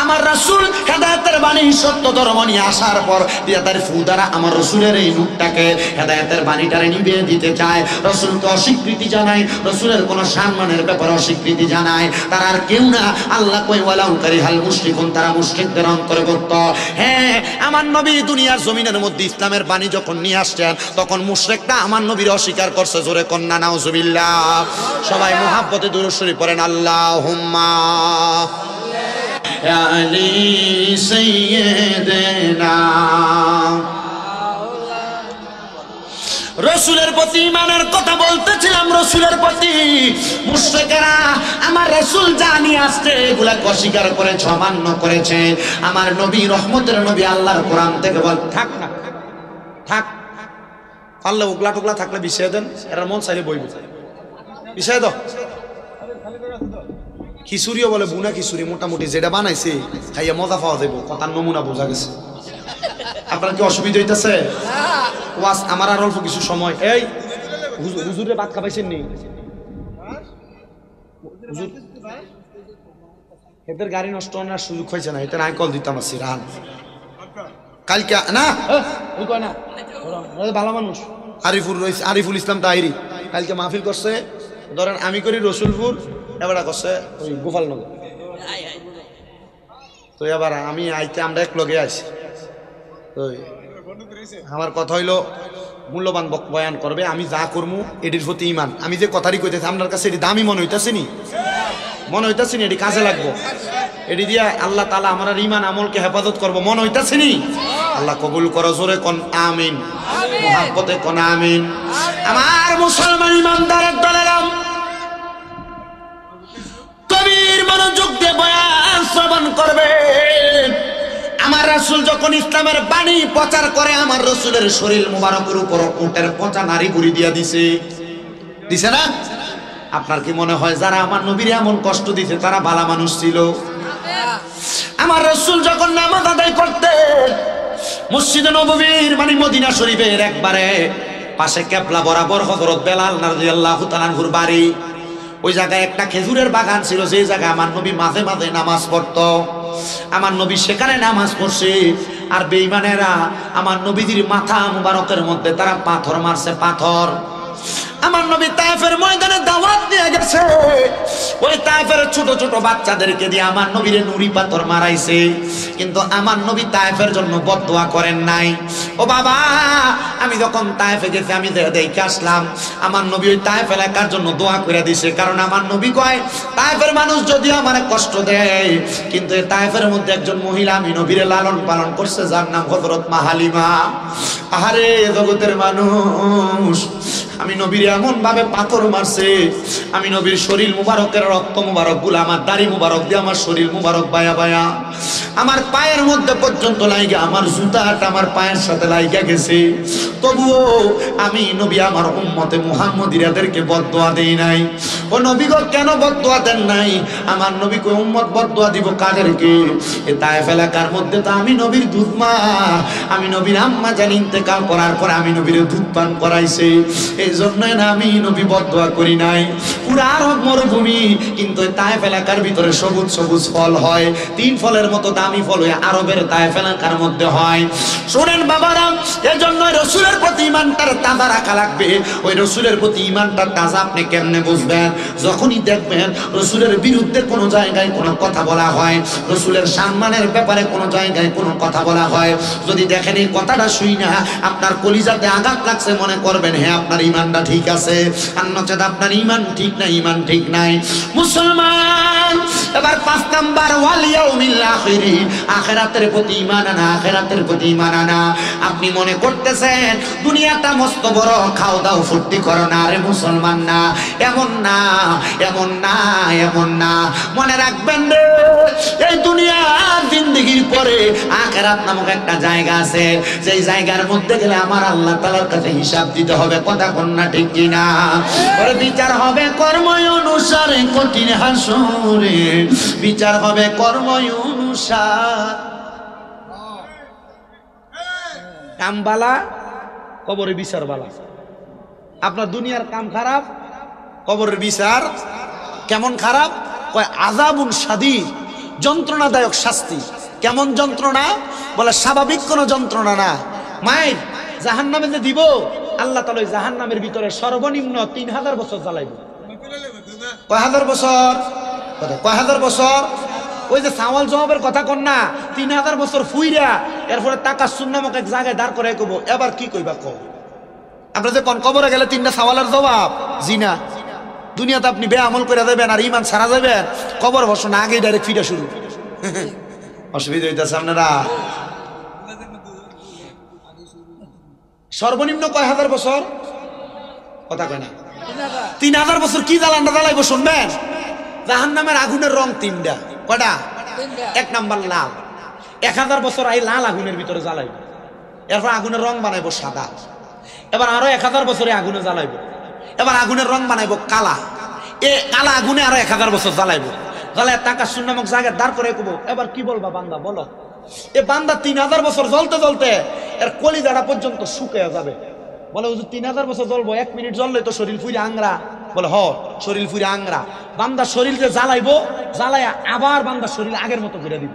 আমার রাসূল হেদায়েতের বাণী সত্য ধর্ম নিয়ে আসার পর তার ফু দ্বারা আমার রাসূলের এই নূরটাকে হেদায়েতের বাণীটারে নিভিয়ে দিতে চায়। রাসূলকে অস্বীকৃতি জানায়, রাসূলের কোন সম্মানের ব্যাপারে অস্বীকৃতি জানায়। তারা আর কেউ না, আল্লাহ কই ওয়ালাউ কারিহাল মুশরিকুন, তারা মুশরিকদের অন্তর্ভুক্ত। হ্যাঁ, আমার নবী দুনিয়ার জমিনের মধ্যে ইসলামের বাণী যখন নিয়ে আসছেন তখন মুশরিকরা আমার নবীর অস্বীকার করছে। জোরে কন্না নাউজুবিল্লাহ। সবাই মুহাব্বতে দুরূদ শরীফ পড়েন আল্লাহুম্মা ইয়া আলী সাইয়্যিদিনা। রাসূলের প্রতি ঈমানের কথা বলতেছিলাম। রাসূলের প্রতি মুশরিকরা আমার রাসূল জানি আসছে এগুলা অস্বীকার করেছে, অমান্য করেছে। আমার নবী রহমতের নবী আল্লাহর কোরআন থেকে বল, থাক না থাক, পারলে উগলা টুকলা থাকলে বিষয় দেন, এরা মন চাইলে বইব, বিষয় দাও। খিচুড়িও বলে বুনা খিচুড়ি, মোটামুটি যেটা বানাইছে খাইয়া মজা পাওয়া যাবে, কথার নমুনা বোঝা গেছে। আপনার কি অসুবিধা হইতেছে? ওয়াজ আমার আর অল্প কিছু সময়। এই হুজুরে ভাত খাবাইছেন নি? হুজুর এদের গাড়ি নষ্ট হওয়ার সুযোগ হয়েছে না, এটা নাই কল দিতাম আছি রান কালকে না, ওই কয় না ভালো মানুষ আরিফুল রয়েছে, আরিফুল ইসলাম তাহিরি কালকে মাহফিল করছে। ধরেন আমি করি রসুলপুর, এবার করছে ওই গোপালনগর। তো এবার আমি আইতে আমরা এক লগে আছি। আমার কথা হইলো মূল্যবান বয়ান করবে, আমি যা করবো এটির প্রতি ঈমান। আমি যে কথাটি কইতেছি আপনার কাছে এটি দামি মনে হইতেছে নি? মনে হইতেছে নি এটি কাজে লাগবো? এটি দিয়ে আল্লাহ তাআলা আমার ঈমান আমলকে হেফাজত করবো মনে হইতেছে নি? আল্লাহ কবুল করো, জোরে কোন আমিন, মুহাব্বতে কোন আমিন। আমার মুসলমান ঈমানদারের দলেরাম কবির মনোযোগ দিয়ে বয়ান শ্রবণ করবে। আমার রাসূল যখন ইসলামের বাণী প্রচার করে, আমার রাসূলের শরীর মুবারকের উপর উটের পচা নারী বুড়ি দিয়া দিছে, দিছে না? আপনার কি মনে হয় যারা আমার নবীর এমন কষ্ট দিছে তারা ভালো মানুষ ছিল? আমার রাসূল যখন নামাজ আদায় করতেন মসজিদে নববীর মানে মদিনা শরীফের একবারে পাশে কেবলা বরাবর হযরত বেলাল রাদিয়াল্লাহু তাআলা আনহুর বাড়ি। ওই জায়গায় একটা খেজুরের বাগান ছিল, যে জায়গায় আমার নবী মাঝে মাঝে নামাজ পড়তো। আমার নবী সেখানে নামাজ পড়ছে, আর বেঈমানেরা আমার নবীজির মাথা মুবারকের মধ্যে তারা পাথর মারছে, পাথর। আমার নবী তায়েফের ময়দানে দাওয়াত দিয়ে গেছে, ওই তায়েফের ছোট ছোট বাচ্চাদেরকে দিয়ে আমার নবীরে নুরি পাথর মারাইছে, কিন্তু আমার নবী তায়েফের জন্য বদদোয়া করেন নাই। ও বাবা, আমি যখন তায়েফে গেছি আমি দেখে আসলাম, আমার নবী ওই তায়েফ এলাকার জন্য দোয়া করে দিছে। কারণ আমার নবী কয়, তায়েফের মানুষ যদিও আমার কষ্ট দেয়, কিন্তু এই তায়েফের মধ্যে একজন মহিলা আমি নবীরে লালন পালন করছে, যার নাম হযরত মা হালিমা। আহারে জগতের মানুষ, আমি নবীর এমন ভাবে পাথর মারছে, আমি নবীর শরীর মুবারকের রক্ত মুবারক গুলো আমার দাড়ি মুবারক দিয়ে আমার শরীর মুবারক বায়া বায়া আমার পায়ের মধ্যে পর্যন্ত লাইগা, আমার জুতাটা আমার পায়ের সাথে লাইগা গেছে। তবুও আমি নবী আমার উম্মতে মুহাম্মদীদেরকে বদদোয়া দেই নাই। ও নবী গো, কেন বদদোয়া দেন নাই? আমার নবী কই, উম্মত বদদোয়া দিব কাদেরকে? এ তায়েফ এলাকার মধ্যে তো আমি নবীর দুধ মা, আমি নবীর আম্মা জান ইন্তেকাল করার পরে আমি নবীর দুধ পান করাইছে, এই জন্যই না আমি নবী বদদোয়া করি নাই। পুরো আরব মরুভূমি, কিন্তু তায়েফ এলাকার ভিতরে সবুজ সবুজ ফল হয়, 3 ফলের মতো দামি ফল ওই আরবের তায়েফ এলাকার মধ্যে হয়। শুনেন বাবারা, এই জন্য রসুলের প্রতি ইমানটা তাজা রাখা লাগবে। ওই রসুলের প্রতি ইমানটা তাজা আপনি কেমনে বুঝবেন? যখনই দেখবেন রসুলের বিরুদ্ধে কোনো জায়গায় কোনো কথা বলা হয়, রসুলের সম্মানের ব্যাপারে কোনো জায়গায় কোনো কথা বলা হয়, যদি দেখেন এই কথাটা শুই না আপনার কলিজাতে আঘাত লাগছে, মনে করবেন হ্যাঁ আপনার ইমানটা ঠিক আছে, আর নচেত আপনার ইমান ঠিক নাই, ইমান ঠিক নাই। মুসলমান, এবার 5 নাম্বার, ওয়াল ইয়াউমিল আখিরি, আখিরাতের প্রতি ঈমান আনা, আখিরাতের প্রতি ঈমান আনা। আপনি মনে করতেছেন দুনিয়াটা মস্ত বড়, খাও দাও ফুর্তি করো না, আরে মুসলমান না, এমন না, এমন না, এমন না। মনে রাখবেন রে, এই দুনিয়ার জিন্দেগির পরে আখিরাত নামক একটা জায়গা আছে, যেই জায়গার মধ্যে গেলে আমার আল্লাহ তাআলার কাছে হিসাব দিতে হবে। কথা কোন না ঠিক কিনা? ওর বিচার হবে কর্ম অনুসারে, কঠিন হাসরে বিচার হবে কর্ম অনুসার। কাম বালা, কবরে বিচার বালা। আপনার দুনিয়ার কাম খারাপ, কবরের বিচার কেমন খারাপ? কয় আযাবুন শাদীদ, যন্ত্রণাদায়ক শাস্তি। কেমন যন্ত্রণা? বলে স্বাভাবিক কোনো যন্ত্রণা না। মায়ের জাহান্নামে যে দিব, আল্লাহ তাআলা ওই জাহান্নামের ভিতরে সর্বনিম্ন 3000 বছর জ্বালাইব। কয় হাজার বছর? কয় হাজার বছর? ওই যে সাওয়াল জবাবের কথা কন না, 3000 বছর ফুইরা এরপরে টাকা সুন্নামক এক জায়গায় দাঁড় করে কব, এবার কি কইবা কও? আপনার যে কোন কবরে গেলে 3টা সওয়ালের জবাব জি না। দুনিয়াতে আপনি বেআমল করে দেবেন আর ঈমান ছাড়া যাবেন, কবর বসো না আগেই ডাইরেক্ট ফিরা শুরু। অসুবিধা হইতেছে আপনারা? সর্বনিম্ন কয় হাজার বছর? কথা কয় না। 3000 বছর কি জ্বালানটা জ্বালাইবো শুনবেন? জাহান্নামের আগুনের রং 3টা। কয়টা? 1 নাম্বার লাল। 1000 বছর এই লাল আগুনের ভিতরে জ্বালাইবো, এরপর আগুনের রং বানাইবো সাদা। এবার আরো 1000 বছরে আগুনে জ্বালাইবো, এবার আগুনের রং বানাইবো কালা। এ কালা আগুনে আরো 1000 বছর জ্বালাইবো, জ্বালায় টাকা সুন্নামক জায়গায় দাঁড় করে কব, এবার কি বলবা বান্দা বলো? এ বান্দা 3000 বছর জ্বলতে জ্বলতে এর কলিজাটা পর্যন্ত শুকিয়ে যাবে। বলে হুজুর 3000 বছর জ্বলবো, 1 মিনিট জ্বললে তো শরীর ফুইরে আংরা। বলে হ, শরীর ফুইরে আংরা। বান্দা শরীর যে জ্বালাইবো, জ্বালায় আবার বান্দা শরীর আগের মতো করে দিব,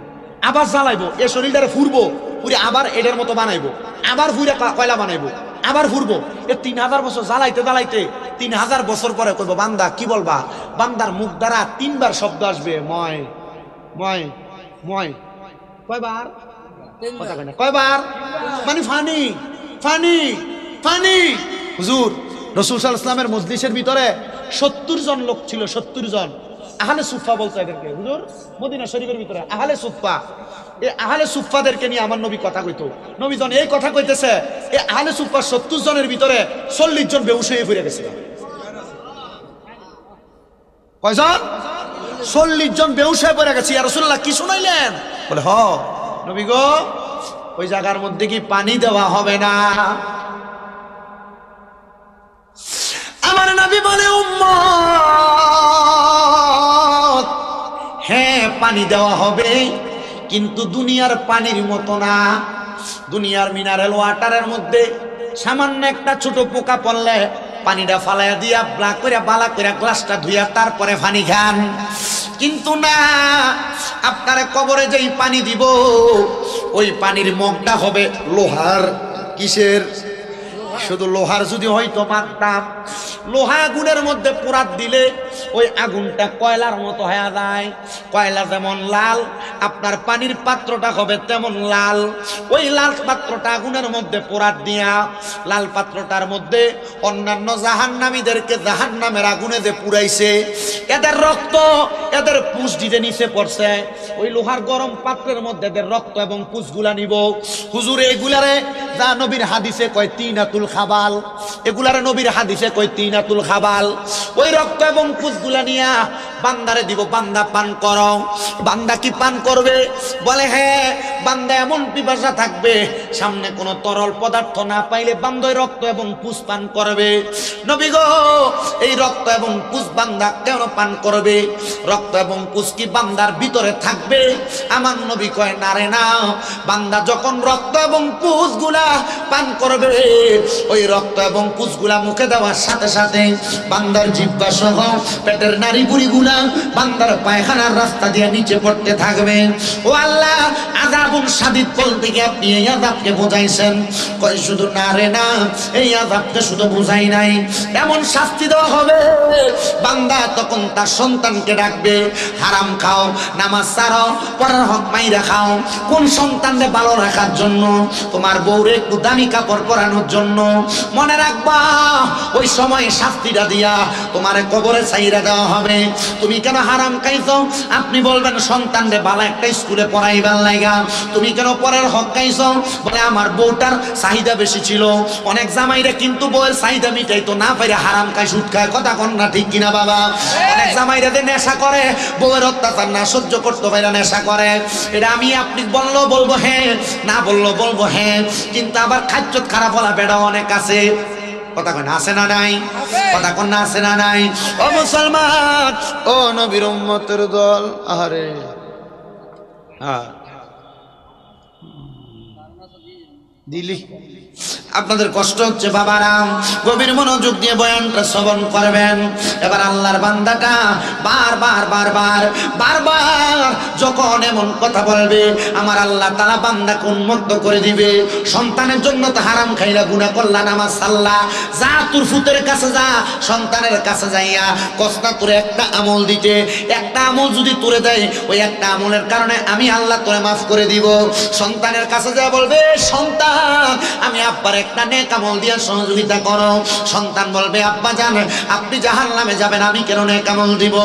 আবার জ্বালাইবো, এ শরীরটারে ফুরবো, পুরে আবার এটার মতো বানাইবো, আবার ফুইরে কয়লা বানাইবো, আবার ফুরবো। এ 3000 বছর জ্বালাইতে জ্বালাইতে 3000 বছর পরে কইবো বান্দা কি বলবা? বান্দার মুখ দ্বারা 3 বার শব্দ আসবে, ময় ময় ময়। কয়বার? কয়বার? মানে ফানি ফানি ফানি। হুজুর রাসূল সাল্লাল্লাহু আলাইহি ওয়াসাল্লামের মজলিসের ভিতরে 70 জন লোক ছিল, 70 জন। আহলে সুফা বলতো এদেরকে। হুজুর মদিনা শরীফের ভিতরে আহলে সুফা, এই আহলে সুফাদেরকে নিয়ে আমার নবী কথা কইতো। নবী জন এই কথা কইতেছে, এই আহলে সুফা 70 জনের ভিতরে 40 জন বেহুশ হয়ে পড়ে গেছিল। কয়জন? 40 জন বেহুশ হয়ে পড়ে গেছে। ইয়া রাসূলুল্লাহ কি শুনাইলেন? বলে হ নবী গো, ওই জায়গার মধ্যে কি পানি দেওয়া হবে না? আমার নবী বলে উম্মত, হ্যাঁ পানি দেওয়া হবে, কিন্তু দুনিয়ার পানির মতো না। দুনিয়ার মিনারেল ওয়াটারের মধ্যে সামান্য একটা ছোট পোকা পড়লে পানিটা ফালাইয়া দিয়া ব্লাক করে বালা করে গ্লাসটা ধুইয়া তারপরে পানি খান। কিন্তু না, আপনারা কবরে যেই পানি দিব ওই পানির মগটা হবে লোহার। কিসের? শুধু লোহার যদি হয়তো মানতাম, লোহা আগুনের মধ্যে পোড়াত দিলে ওই আগুনটা কয়লার মতো হয়ে যায়। কয়লা যেমন লাল, আপনার পানির পাত্রটা হবে তেমন লাল। ওই লাল পাত্রটা আগুনের মধ্যে পোড়াত দিয়া লাল পাত্রটার মধ্যে অন্যান্য জাহান্নামীদেরকে জাহান্নামের আগুনে যে পুড়াইছে, এদের রক্ত এদের পুষ দিতে নিচে পড়ছে। ওই লোহার গরম পাত্রের মধ্যে এদের রক্ত এবং পুষগুলা নিব। হুজুর এগুলারে যা নবীর হাদিসে কয় তিনাতুল খাবাল, এগুলারে নবীর হাদিসে কয় তিনাতুল খাবাল। ওই রক্ত এবং পুষগুলা নিয়া বান্দারে দিব, বান্দা পান করো। বান্দা কি পান করবে? বলে হ্যাঁ। বান্দা এমন পিপাসা থাকবে, সামনে কোনো তরল পদার্থ না পাইলে বান্দায় রক্ত এবং পুষ পান করবে। নবী গো, এই রক্ত এবং পুষ বান্দা কেন পান করবে? রক্ত এবং পুষ কি বান্দার ভিতরে থাকবে? আমার নবী কয় না রে না। বান্দা যখন রক্ত এবং পুষগুলা পান করবে, ওই রক্ত এবং পুষগুলা মুখে দেওয়ার সাথে সাথে বান্দার জিহ্বা সহ পেটের নাড়ি বুড়িগুলা বান্দার পায়খানার রাস্তা দিয়ে নিচে পড়তে থাকবে। ও আল্লাহ, আযাবুন শাদীদ বলতে গিয়ে আপনি এই আযাবকে বোঝাইছেন? কয় শুধু না রে না, এই আযাবকে শুধু বুঝাই নাই, এমন শাস্তি দেওয়া হবে। বান্দা তখন তার সন্তানকে ডাকবে, হারাম খাও, নামাজ ছাড়ো, পরের হক মাইরা খাও। কোন সন্তানকে ভালো রাখার জন্য? তোমার বউরে একটু দামি কাপড় পরানোর জন্য। মনে রাখবা, ওই সময় শাস্তিটা দিয়া তোমার কবরে ছাইরা দেওয়া হবে। তুমি কেন হারাম খাইছো? আপনি বলবেন সন্তানরে ভালো একটা স্কুলে পড়াইবার লাগা। তুমি কেন পরের হক খাইছো? বলে আমার বউটার চাহিদা বেশি ছিল। অনেক জামাইরে কিন্তু বউয়ের চাহিদা মিটাইতো না পারে হারাম খায়, সুদ খায়। কথা কন না ঠিক কিনা বাবা? অনেক জামাইরে যে নেশা করে, বউয়ের অত্যাচার না সহ্য করতে পারে নেশা করে। এটা আমি আপনি বললো বলবো হ্যাঁ, না বললো বলবো হ্যাঁ, কিন্তু আবার খাদ্যত খারাপ হলা বেড়া অনেক আছে। কথা কন আছে না নাই? কথা কন না আছে না নাই? ও মুসলমান, ও নবীর উম্মতের দল, আরে হ্যাঁ দিলি আপনাদের কষ্ট হচ্ছে বাবারাম, গভীর মনোযোগ দিয়ে বয়ানটা শ্রবণ করবেন। এবার আল্লাহর বান্দাটা বারবার বারবার বারবার যখন এমন কথা বলবে, আমার আল্লাহ তাআলা বান্দাকে উন্মুক্ত করে দিবে। সন্তানের জন্য তো হারাম খাইলা, গুনাহ করলা, নামাজ ছাড়লা, যা তোর ফুতের কাছে যা, সন্তানের কাছে যাইয়া কষ্ট তোরে একটা আমল দিতে, একটা আমল যদি তোরে দেয়, ওই একটা আমলের কারণে আমি আল্লাহ তোরে মাফ করে দিব। সন্তানের কাছে যা বলবে, সন্তান আমি আব্বার একটা নেক আমল দিয়ে সহযোগিতা করো। সন্তান বলবে, আব্বা জান আপনি জাহান্নামে যাবেন, আমি কেন নেক আমল দিব?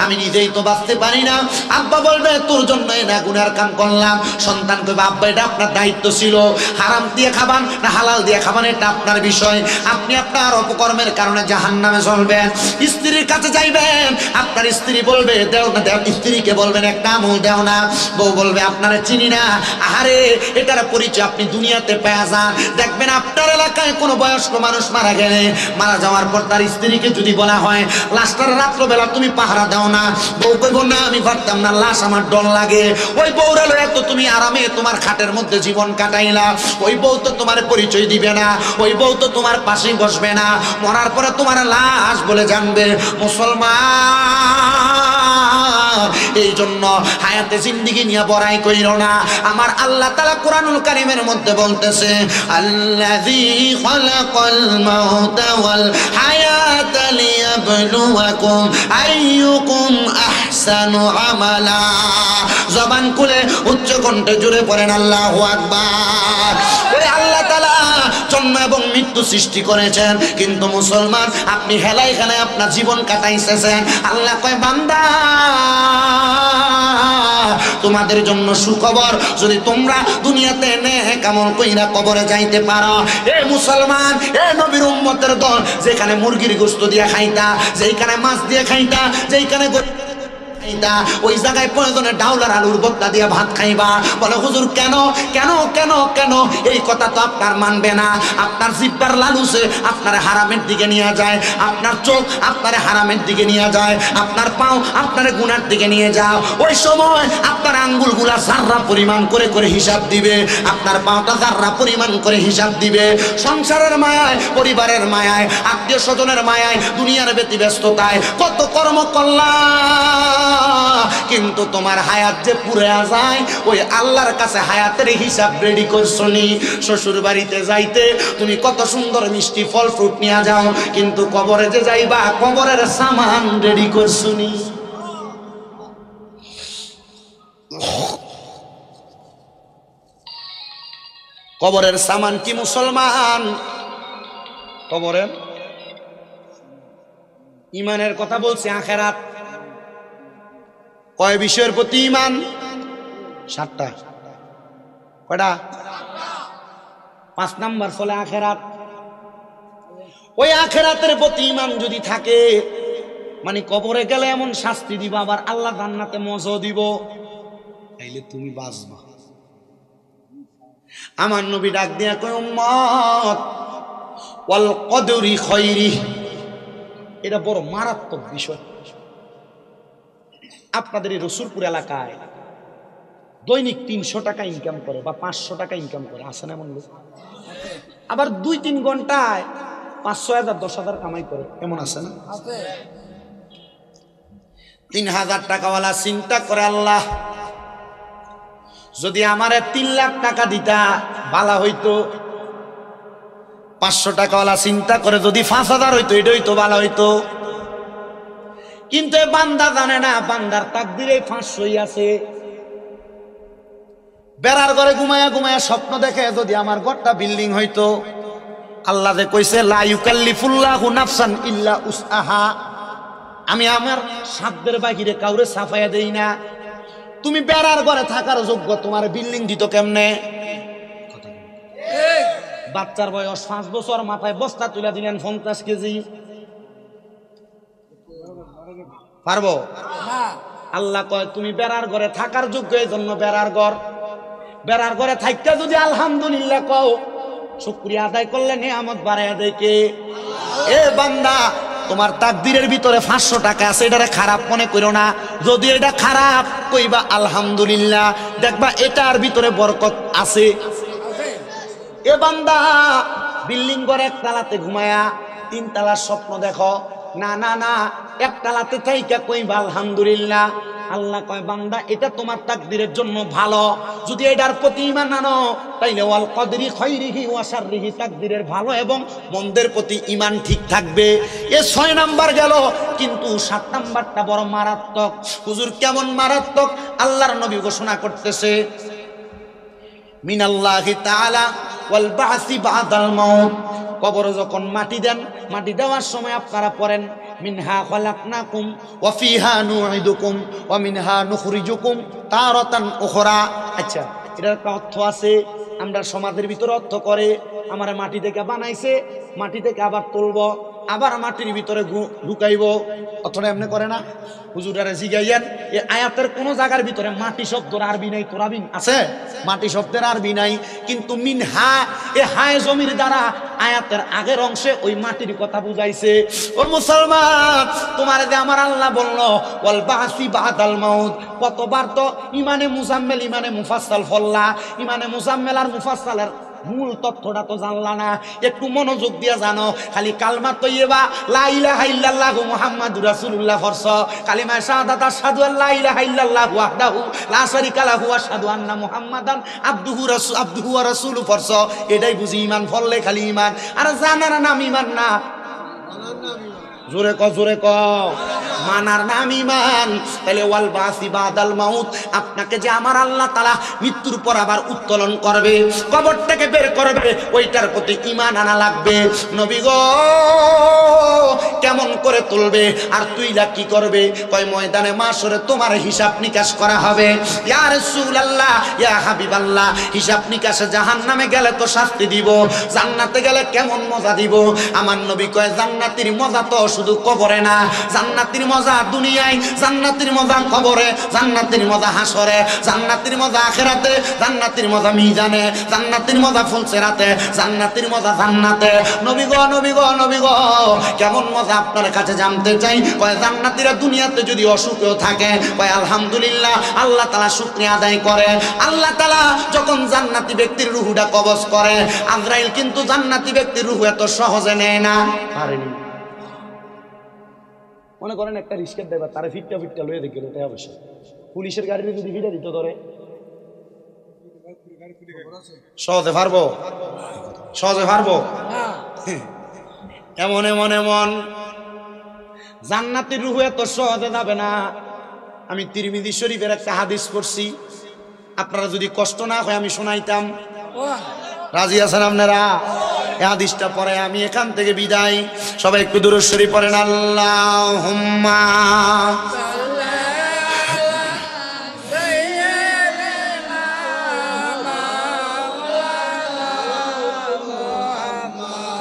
আমি নিজেই তো বাঁচতে পারি না। আব্বা বলবে, তোর জন্য না গুনার কাম করলাম। সন্তান কইবে, আব্বা এটা আপনার দায়িত্ব ছিল, হারাম দিয়ে খাবান না হালাল দিয়ে খাবান এটা আপনার বিষয়। আপনি আপনার অপকর্মের কারণে জাহান্নামে চলবেন। স্ত্রীর কাছে যাইবেন, আপনার স্ত্রী বলবে দেও না দেও, স্ত্রীকে বলবেন একটা আমল দেও না। বউ বলবে, আপনারা চিনি না। আহারে, এটার পরিচয় আপনি দুনিয়াতে পেয়ে যান। দেখবেন আপনার এলাকায় কোনো বয়স্ক মানুষ মারা গেলে, মারা যাওয়ার পর তার স্ত্রীকে যদি বলা হয় লাশটার রাত্রবেলা তুমি পাহারা দাও না, বউ কইব না আমি পারতাম না, লাশ আমার ডর লাগে। ওই বউরা লয়ে তো তুমি আরামে তোমার খাটের মধ্যে জীবন কাটাইলা। ওই বউ তো তোমার পরিচয় দিবে না, ওই বউ তো তোমার পাশেই বসবে না, মরার পরে তোমার লাশ বলে জানবে। মুসলমান, এই জন্য হায়াতে জিন্দেগি নিয়ে বড়াই কইরো না। আমার আল্লাহ তাআলা কোরআনুল কারীমের মধ্যে বলতেছে, আল্লাযী খালাকাল মাউতা ওয়াল হায়াতা লিয়াবলুয়াকুম আইয়ুকুম আহসানু আমালা। জবান খুলে উচ্চ কণ্ঠে জোরে পড়েন আল্লাহু আকবার। ওই আল্লাহ তাআলা জন্ম এবং মৃত্যু সৃষ্টি করেছেন, কিন্তু মুসলমান আপনি হেলায় খেলায় আপনার জীবন কাটাইতেছেন। আল্লাহ কয়, বান্দা তোমাদের জন্য সুখবর, যদি তোমরা দুনিয়াতে নেক আমল কইরা কবরে যাইতে পারো। এ মুসলমান, এ নবীর উম্মতের দল, যেখানে মুরগির গোশত দিয়ে খাইতা, যেখানে মাছ দিয়ে খাইতা, যেখানে খাইতা, ওই জায়গায় প্রয়োজনে ডাউলার আলুর ভর্তা দিয়ে ভাত খাইবা। বলে হুজুর কেন কেন কেন কেন? এই কথা তো আপনার মানবে না। আপনার জিব্বার লালুসে আপনার হারামের দিকে নিয়ে যায়, আপনার চোখ আপনার হারামের দিকে নিয়ে যায়, আপনার পাও আপনার গুনার দিকে নিয়ে যাও। ওই সময় আপনার আঙ্গুলগুলা জাররা পরিমাণ করে করে হিসাব দিবে, আপনার পাওটা জাররা পরিমাণ করে হিসাব দিবে। সংসারের মায়ায়, পরিবারের মায়ায়, আত্মীয় স্বজনের মায়ায়, দুনিয়ার ব্যতিব্যস্ততায় কত কর্ম করলা, কিন্তু তোমার হায়াত যে পুরে যায়, ওই আল্লাহর কাছে হায়াতের হিসাব রেডি করছনি। শ্বশুর বাড়িতে যাইতে তুমি কত সুন্দর মিষ্টি ফল ফ্রুট নিয়ে যাও, কিন্তু কবরে যে যাইবা কবরের সামান রেডি করছনি। কবরের সামান কি মুসলমান? কবরের ইমানের কথা বলছে, আখেরাত। কয় বিষয়ের প্রতি ইমান? 7টা। কয়টা? 5 নাম্বার ফলে আখেরাত। ওই আখেরাতের প্রতি ইমান যদি থাকে, মানে কবরে গেলে এমন শাস্তি দিব, আবার আল্লাহ জান্নাতে মজা দিব, তাইলে তুমি বাঁচবা। আমার নবী ডাক দিয়া কয় উম্মত ওয়াল কদরি খায়রি, এটা বড় মারাত্মক বিষয়। আপনাদের এই রসুলপুর এলাকায় দৈনিক 300 টাকা ইনকাম করে বা 500 টাকা ইনকাম করে, আছে না এমন লোক? আবার 2-3 ঘন্টায় 500,000 10,000 কামাই করে, এমন আছে না? 3,000 টাকাওয়ালা চিন্তা করে, আল্লাহ যদি আমারে 3 লাখ টাকা দিতা ভালো হইতো। 500 টাকাওয়ালা চিন্তা করে যদি 5,000 হইতো, এটাই তো ভালো হইতো। কিন্তু এই বান্দা জানে না, বান্দার তাকদিরে 500ই আছে। বেড়ার ঘরে ঘুমায়া ঘুমায়া স্বপ্ন দেখে যদি আমার ঘরটা বিল্ডিং হইতো। আল্লাহ যে কইছে লা ইউকাল্লিফুল্লাহু নাফসান ইল্লা উসআহা, আমি আমার সাধ্যের বাহিরে কাউরে সাফায়া দেই না। তুমি বেড়ার ঘরে থাকার যোগ্য, তোমার বিল্ডিং দিত কেমনে? বাচ্চার বয়স 5 বছর, মাথায় বস্তা তুলে দিলেন 50 কেজি, পারবো? আল্লাহ কয় তুমি বেড়ার ঘরে থাকার যোগ্য, এই জন্য বেড়ার ঘর। বেড়ার ঘরে থাকতে যদি আলহামদুলিল্লাহ কও, শুকরিয়া আদায় করলে নিয়ামত বাড়ায় দেয় কে? এ বান্দা, তোমার তাকদীরের ভিতরে 500 টাকা আছে, এটারে খারাপ মনে করো না। যদি এটা খারাপ কইবা আলহামদুলিল্লাহ, দেখবা এটার ভিতরে বরকত আছে। এ বান্দা, বিল্ডিং ঘরে 1 তালাতে ঘুমায়া 3 তালার স্বপ্ন দেখো, না না না, 1 তালাতে থাইকা কইবা আলহামদুলিল্লাহ। আল্লাহ কয় বান্দা, এটা তোমার তাকদীরের জন্য ভালো। যদি এটার প্রতি ঈমান আনো, তাইলে ওয়াল কদরি খায়রিহি ওয়া শাররিহি, তাকদীরের ভালো এবং মন্দের প্রতি ঈমান ঠিক থাকবে। এ 6 নাম্বার গেল, কিন্তু 7 নাম্বারটা বড় মারাত্মক। হুজুর কেমন মারাত্মক? আল্লাহর নবী ঘোষণা করতেছে মিনাল্লাহি তাআলা ওয়াল বাসি বাদাল মাউত। কবরে যখন মাটি দেন, মাটি দেওয়ার সময় আপনারা পড়েন মিনহা খালাকনাকুম ওয়া ফিহা নুঈদুকুম ওয়া মিনহা নুখরিজুকুম তারাতান উখরা। আচ্ছা, এটার একটা অর্থ আছে, আমরা সমাজের ভিতরে অর্থ করে আমার মাটি থেকে বানাইছে, মাটি থেকে আবার তুলব, আবার মাটির ভিতরে ঢুকাইব, অথবা এমনি করে না? হুজুরারে জিগাইয়েন, এই আয়াতের কোন জায়গার ভিতরে মাটি শব্দের আরবি নাই, তোরাবিন আছে? মাটি শব্দের আরবি নাই, কিন্তু মিনহা এ হায় জমির দ্বারা আয়াতের আগের অংশে ওই মাটির কথা বুঝাইছে। ও মুসলমান, তোমার যে আমার আল্লাহ বললো ওয়াল বাসি বাদাল মাউত, কতবার তো ইমানে মুজাম্মেল ইমানে মুফাসসাল ফল্লা, ইমানে মুজাম্মেল আর মুফাসসালের মূল তথ্যটা তো জানলা না। একটু মনোযোগ দিয়া জানো, খালি কালমা তৈয়বা লা ইলাহা ইল্লাল্লাহু মুহাম্মাদুর রাসূলুল্লাহ ফরস, কালিমা শাহাদাত আশহাদু আল্লা ইলাহা ইল্লাল্লাহু ওয়াহদাহু লা শারীকা লাহু ওয়া আশহাদু আন্না মুহাম্মাদান আবদুহু ওয়া রাসূলুহু ফরস, এটাই বুঝি ঈমান। ফললে খালি ঈমান, আর জানার নাম ঈমান না। জোরে ক, জোরে ক, মানার নাম ঈমান। তাহলে ওয়াল বাসি বাদাল মাউত, আপনাকে যে আমার আল্লাহ তাআলা মৃত্যুর পর আবার উত্তোলন করবে, কবর থেকে বের করবে, ওইটার প্রতি ঈমান আনা লাগবে। নবী গো, কেমন করে তুলবে আর তুইলা কি করবে? কয় ময়দানে মাশরে তোমার হিসাব নিকাশ করা হবে। ইয়া রাসূলুল্লাহ, ইয়া হাবিবাল্লাহ, হিসাব নিকাশে জাহান্নামে গেলে তো শাস্তি দিব, জান্নাতে গেলে কেমন মজা দিব? আমার নবী কয় জান্নাতের মজা তো শুধু কবরে না, জান্নাতের মজা মজা দুনিয়ায়, জান্নাতের মজা কবরে, জান্নাতের মজা হাসরে, জান্নাতের মজা আখিরাতে, জান্নাতের মজা মিজানে, জান্নাতের মজা ফুলসিরাতে, জান্নাতের মজা জান্নাতে। নবী গো নবী গো নবী গো, কেমন মজা আপনার কাছে জানতে চাই। কয় জান্নাতীরা দুনিয়াতে যদি অসুখেও থাকে, কয় আলহামদুলিল্লাহ, আল্লাহ তাআলা শুকরিয়া আদায় করে। আল্লাহ তাআলা যখন জান্নাতি ব্যক্তির রূহটা কবজ করে, আজরাইল কিন্তু জান্নাতি ব্যক্তির রূহ এত সহজে নেয় না, পারেনি। মনে করেন একটা রিস্কের ড্রাইভার, তারা ফিটটা লয়ে দেখে তাই অবশ্য পুলিশের গাড়িতে যদি ভিড়ে দিত ধরে, সহজে পারবো? সহজে পারবো? এমন এমন এমন জান্নাতের রূহ এত সহজে যাবে না। আমি তিরমিজি শরীফের একটা হাদিস পড়ছি, আপনারা যদি কষ্ট না হয় আমি শোনাইতাম। রাজি আছেন আপনারা? এই হাদিসটা পরে আমি এখান থেকে বিদায়। সবাই একটু দুরূদ শরীফ পড়েন। আল্লাহুম্মা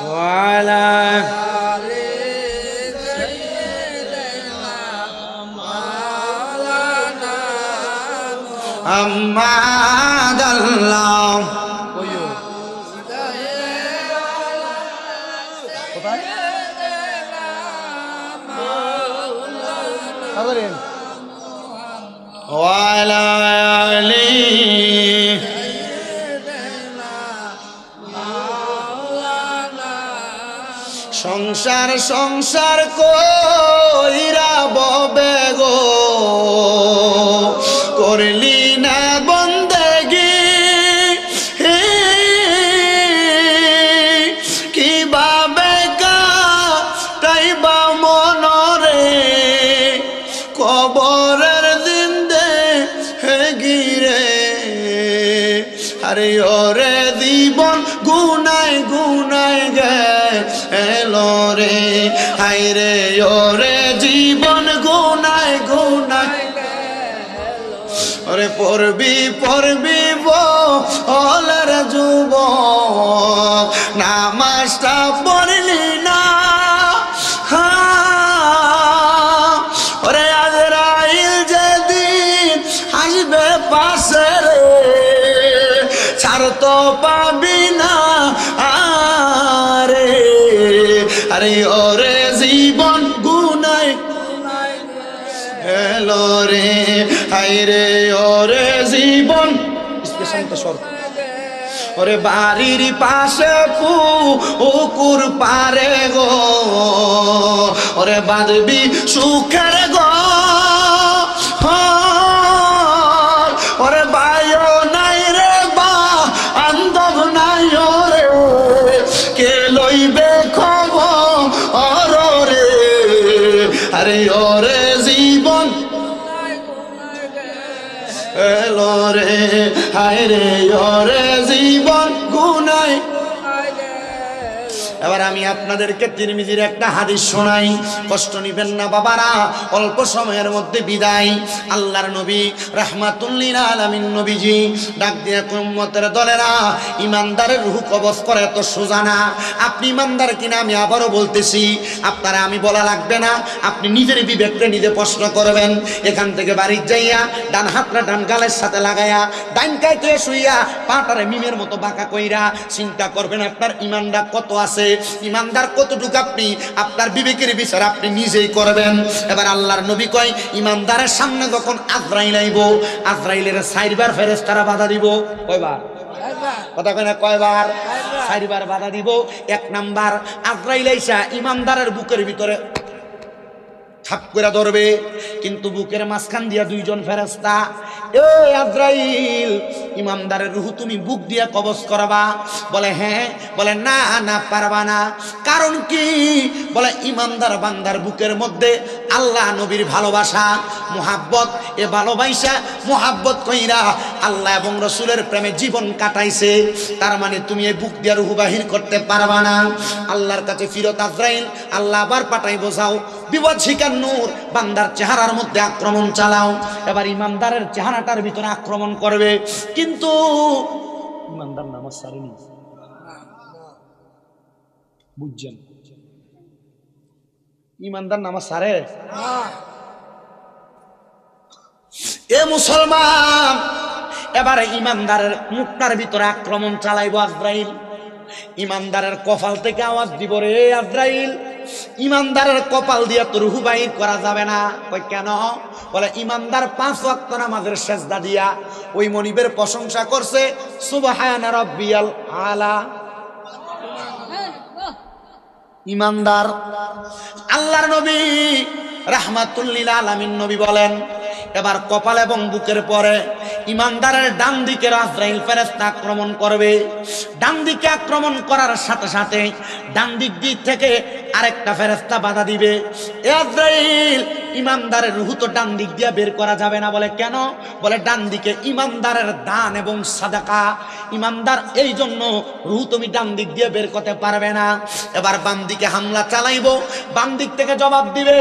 ওয়ালা আম্মাদ আল্লাহ। কোথায়? ওয়ালা আলি সংসার সংসার কইরা ববে গো, করলি না বন্দেগি, কিভাবে কাটাইবা মনরে, কবরের দিন দে গিরে। আরে ওরে জীবন গুনায় গুনায় গেলো রে, হায় রে ওরে জীবন গুনায় গুনায়। ওরে পড়বি পড়বি বলের যুবক, নামাজটা পড়লি না, ওরে আজরাইল যেদিন আসবে পাশে রে, ছাড় তো পাবি না আরে। আরে ওরে জীবন গুনায় হেলো রে, হায় রে ওরে জীবন। ওরে বাড়ির পাশে পুকুর পারে গো, ওরে বাঁধবি সুখের গো, ওরে বায়ো নাই রে বা আন্দব নাই রে, কে লইবে খবর রে। আরে ওরে জীবন এলো রে, হায় রে ওরে জীবন গুনায়। এবার আমি আপনাদেরকে তিরমিজির একটা হাদিস শোনাই, কষ্ট নিবেন না বাবারা, অল্প সময়ের মধ্যে বিদায়। আল্লাহর নবী রাহমাতুল্লিল আলামিন নবীজি ডাক দিয়ে উম্মতের দলেরা, ইমানদারের রূহ কবজ করে এত সোজা না। আপনি ইমানদার কিনা আমি আবারও বলতেছি, আপনারা আমি বলা লাগবে না, আপনি নিজের বিবেককে নিজে প্রশ্ন করবেন। এখান থেকে বাড়ি যাইয়া ডান হাতটা ডান গালের সাথে লাগাইয়া ডাইন কাইতে শুইয়া পাটারে মিমের মতো বাঁকা কইরা চিন্তা করবেন আপনার ইমানটা কত আছে, ইমানদার কতটুকু আপনি আপনার বিবেকের বিচার আপনি নিজেই করবেন। এবার আল্লাহর নবী কয়, ইমানদারের সামনে যখন আজরাইল আইব, আজরাইলের 4 বার ফেরেশতারা বাধা দিব। কয়বার? কথা কয় না, কয়বার? 4 বার বাধা দিব। 1 নাম্বার, আজরাইল আইসা ইমানদারের বুকের ভিতরে থাপ করে ধরবে, কিন্তু বুকের মাঝখান দিয়া 2 জন ফেরেশতা, এ আজরাইল ইমানদারের রূহ তুমি বুক দিয়া কবজ করবা? বলে হ্যাঁ। বলে না না পারবা না। কারণ কি? বলে ইমানদার বান্দার বুকের মধ্যে আল্লাহ নবীর ভালোবাসা মুহাব্বত, এ ভালোবাসা মুহাব্বত কইরা আল্লাহ এবং রসুলের প্রেমে জীবন কাটাইছে। তার মানে তুমি এই বুক দিয়া রূহ বাহির করতে পারবা না। আল্লাহর কাছে ফিরত আজরাইল, আল্লাহ আবার পাঠাই বোঝাও, বিপদ শিকার নূর বান্দার চেহারার মধ্যে আক্রমণ চালাও। এবার ইমানদারের চেহারাটার ভিতরে আক্রমণ করবে, কিন্তু ইমানদার নামাজ সারেনি। বুঝছেন? ইমানদার নামাজ সারে মুসলমান, এবারে ইমানদারের মুখটার ভিতরে আক্রমণ চালাইব আজরাইল। ইমানদারের কপাল থেকে আওয়াজ দিব, রে আজরাইল, ইমানদারের কপাল দিয়া তো রূহ বাইর করা যাবে না। কই কেন? বলে ইমানদার 5 ওয়াক্ত নামাজের সেজদা দিয়া ওই মনিবের প্রশংসা করছে, সুবহানা রাব্বিয়াল আলা। ইমানদার, আল্লাহর নবী রাহমাতুল লিল আলামিন নবী বলেন, এবার কপাল এবং বুকের পরে ইমানদারের ডান দিকে আজরাইল ফেরেশতা আক্রমণ করবে। ডান দিকে আক্রমণ করার সাথে সাথে ডান দিক থেকে আরেকটা ফেরেশতা বাধা দিবে, এ আজরাইল, ইমানদারের রূহ তো ডান দিক দিয়ে বের করা যাবে না। বলে কেন? বলে ডান দিকে ইমানদারের দান এবং সাদাকা, ইমানদার এই জন্য রূহ তুমি ডান দিক দিয়ে বের করতে পারবে না। এবার বাম দিকে হামলা চালাইবো, বাম দিক থেকে জবাব দিবে,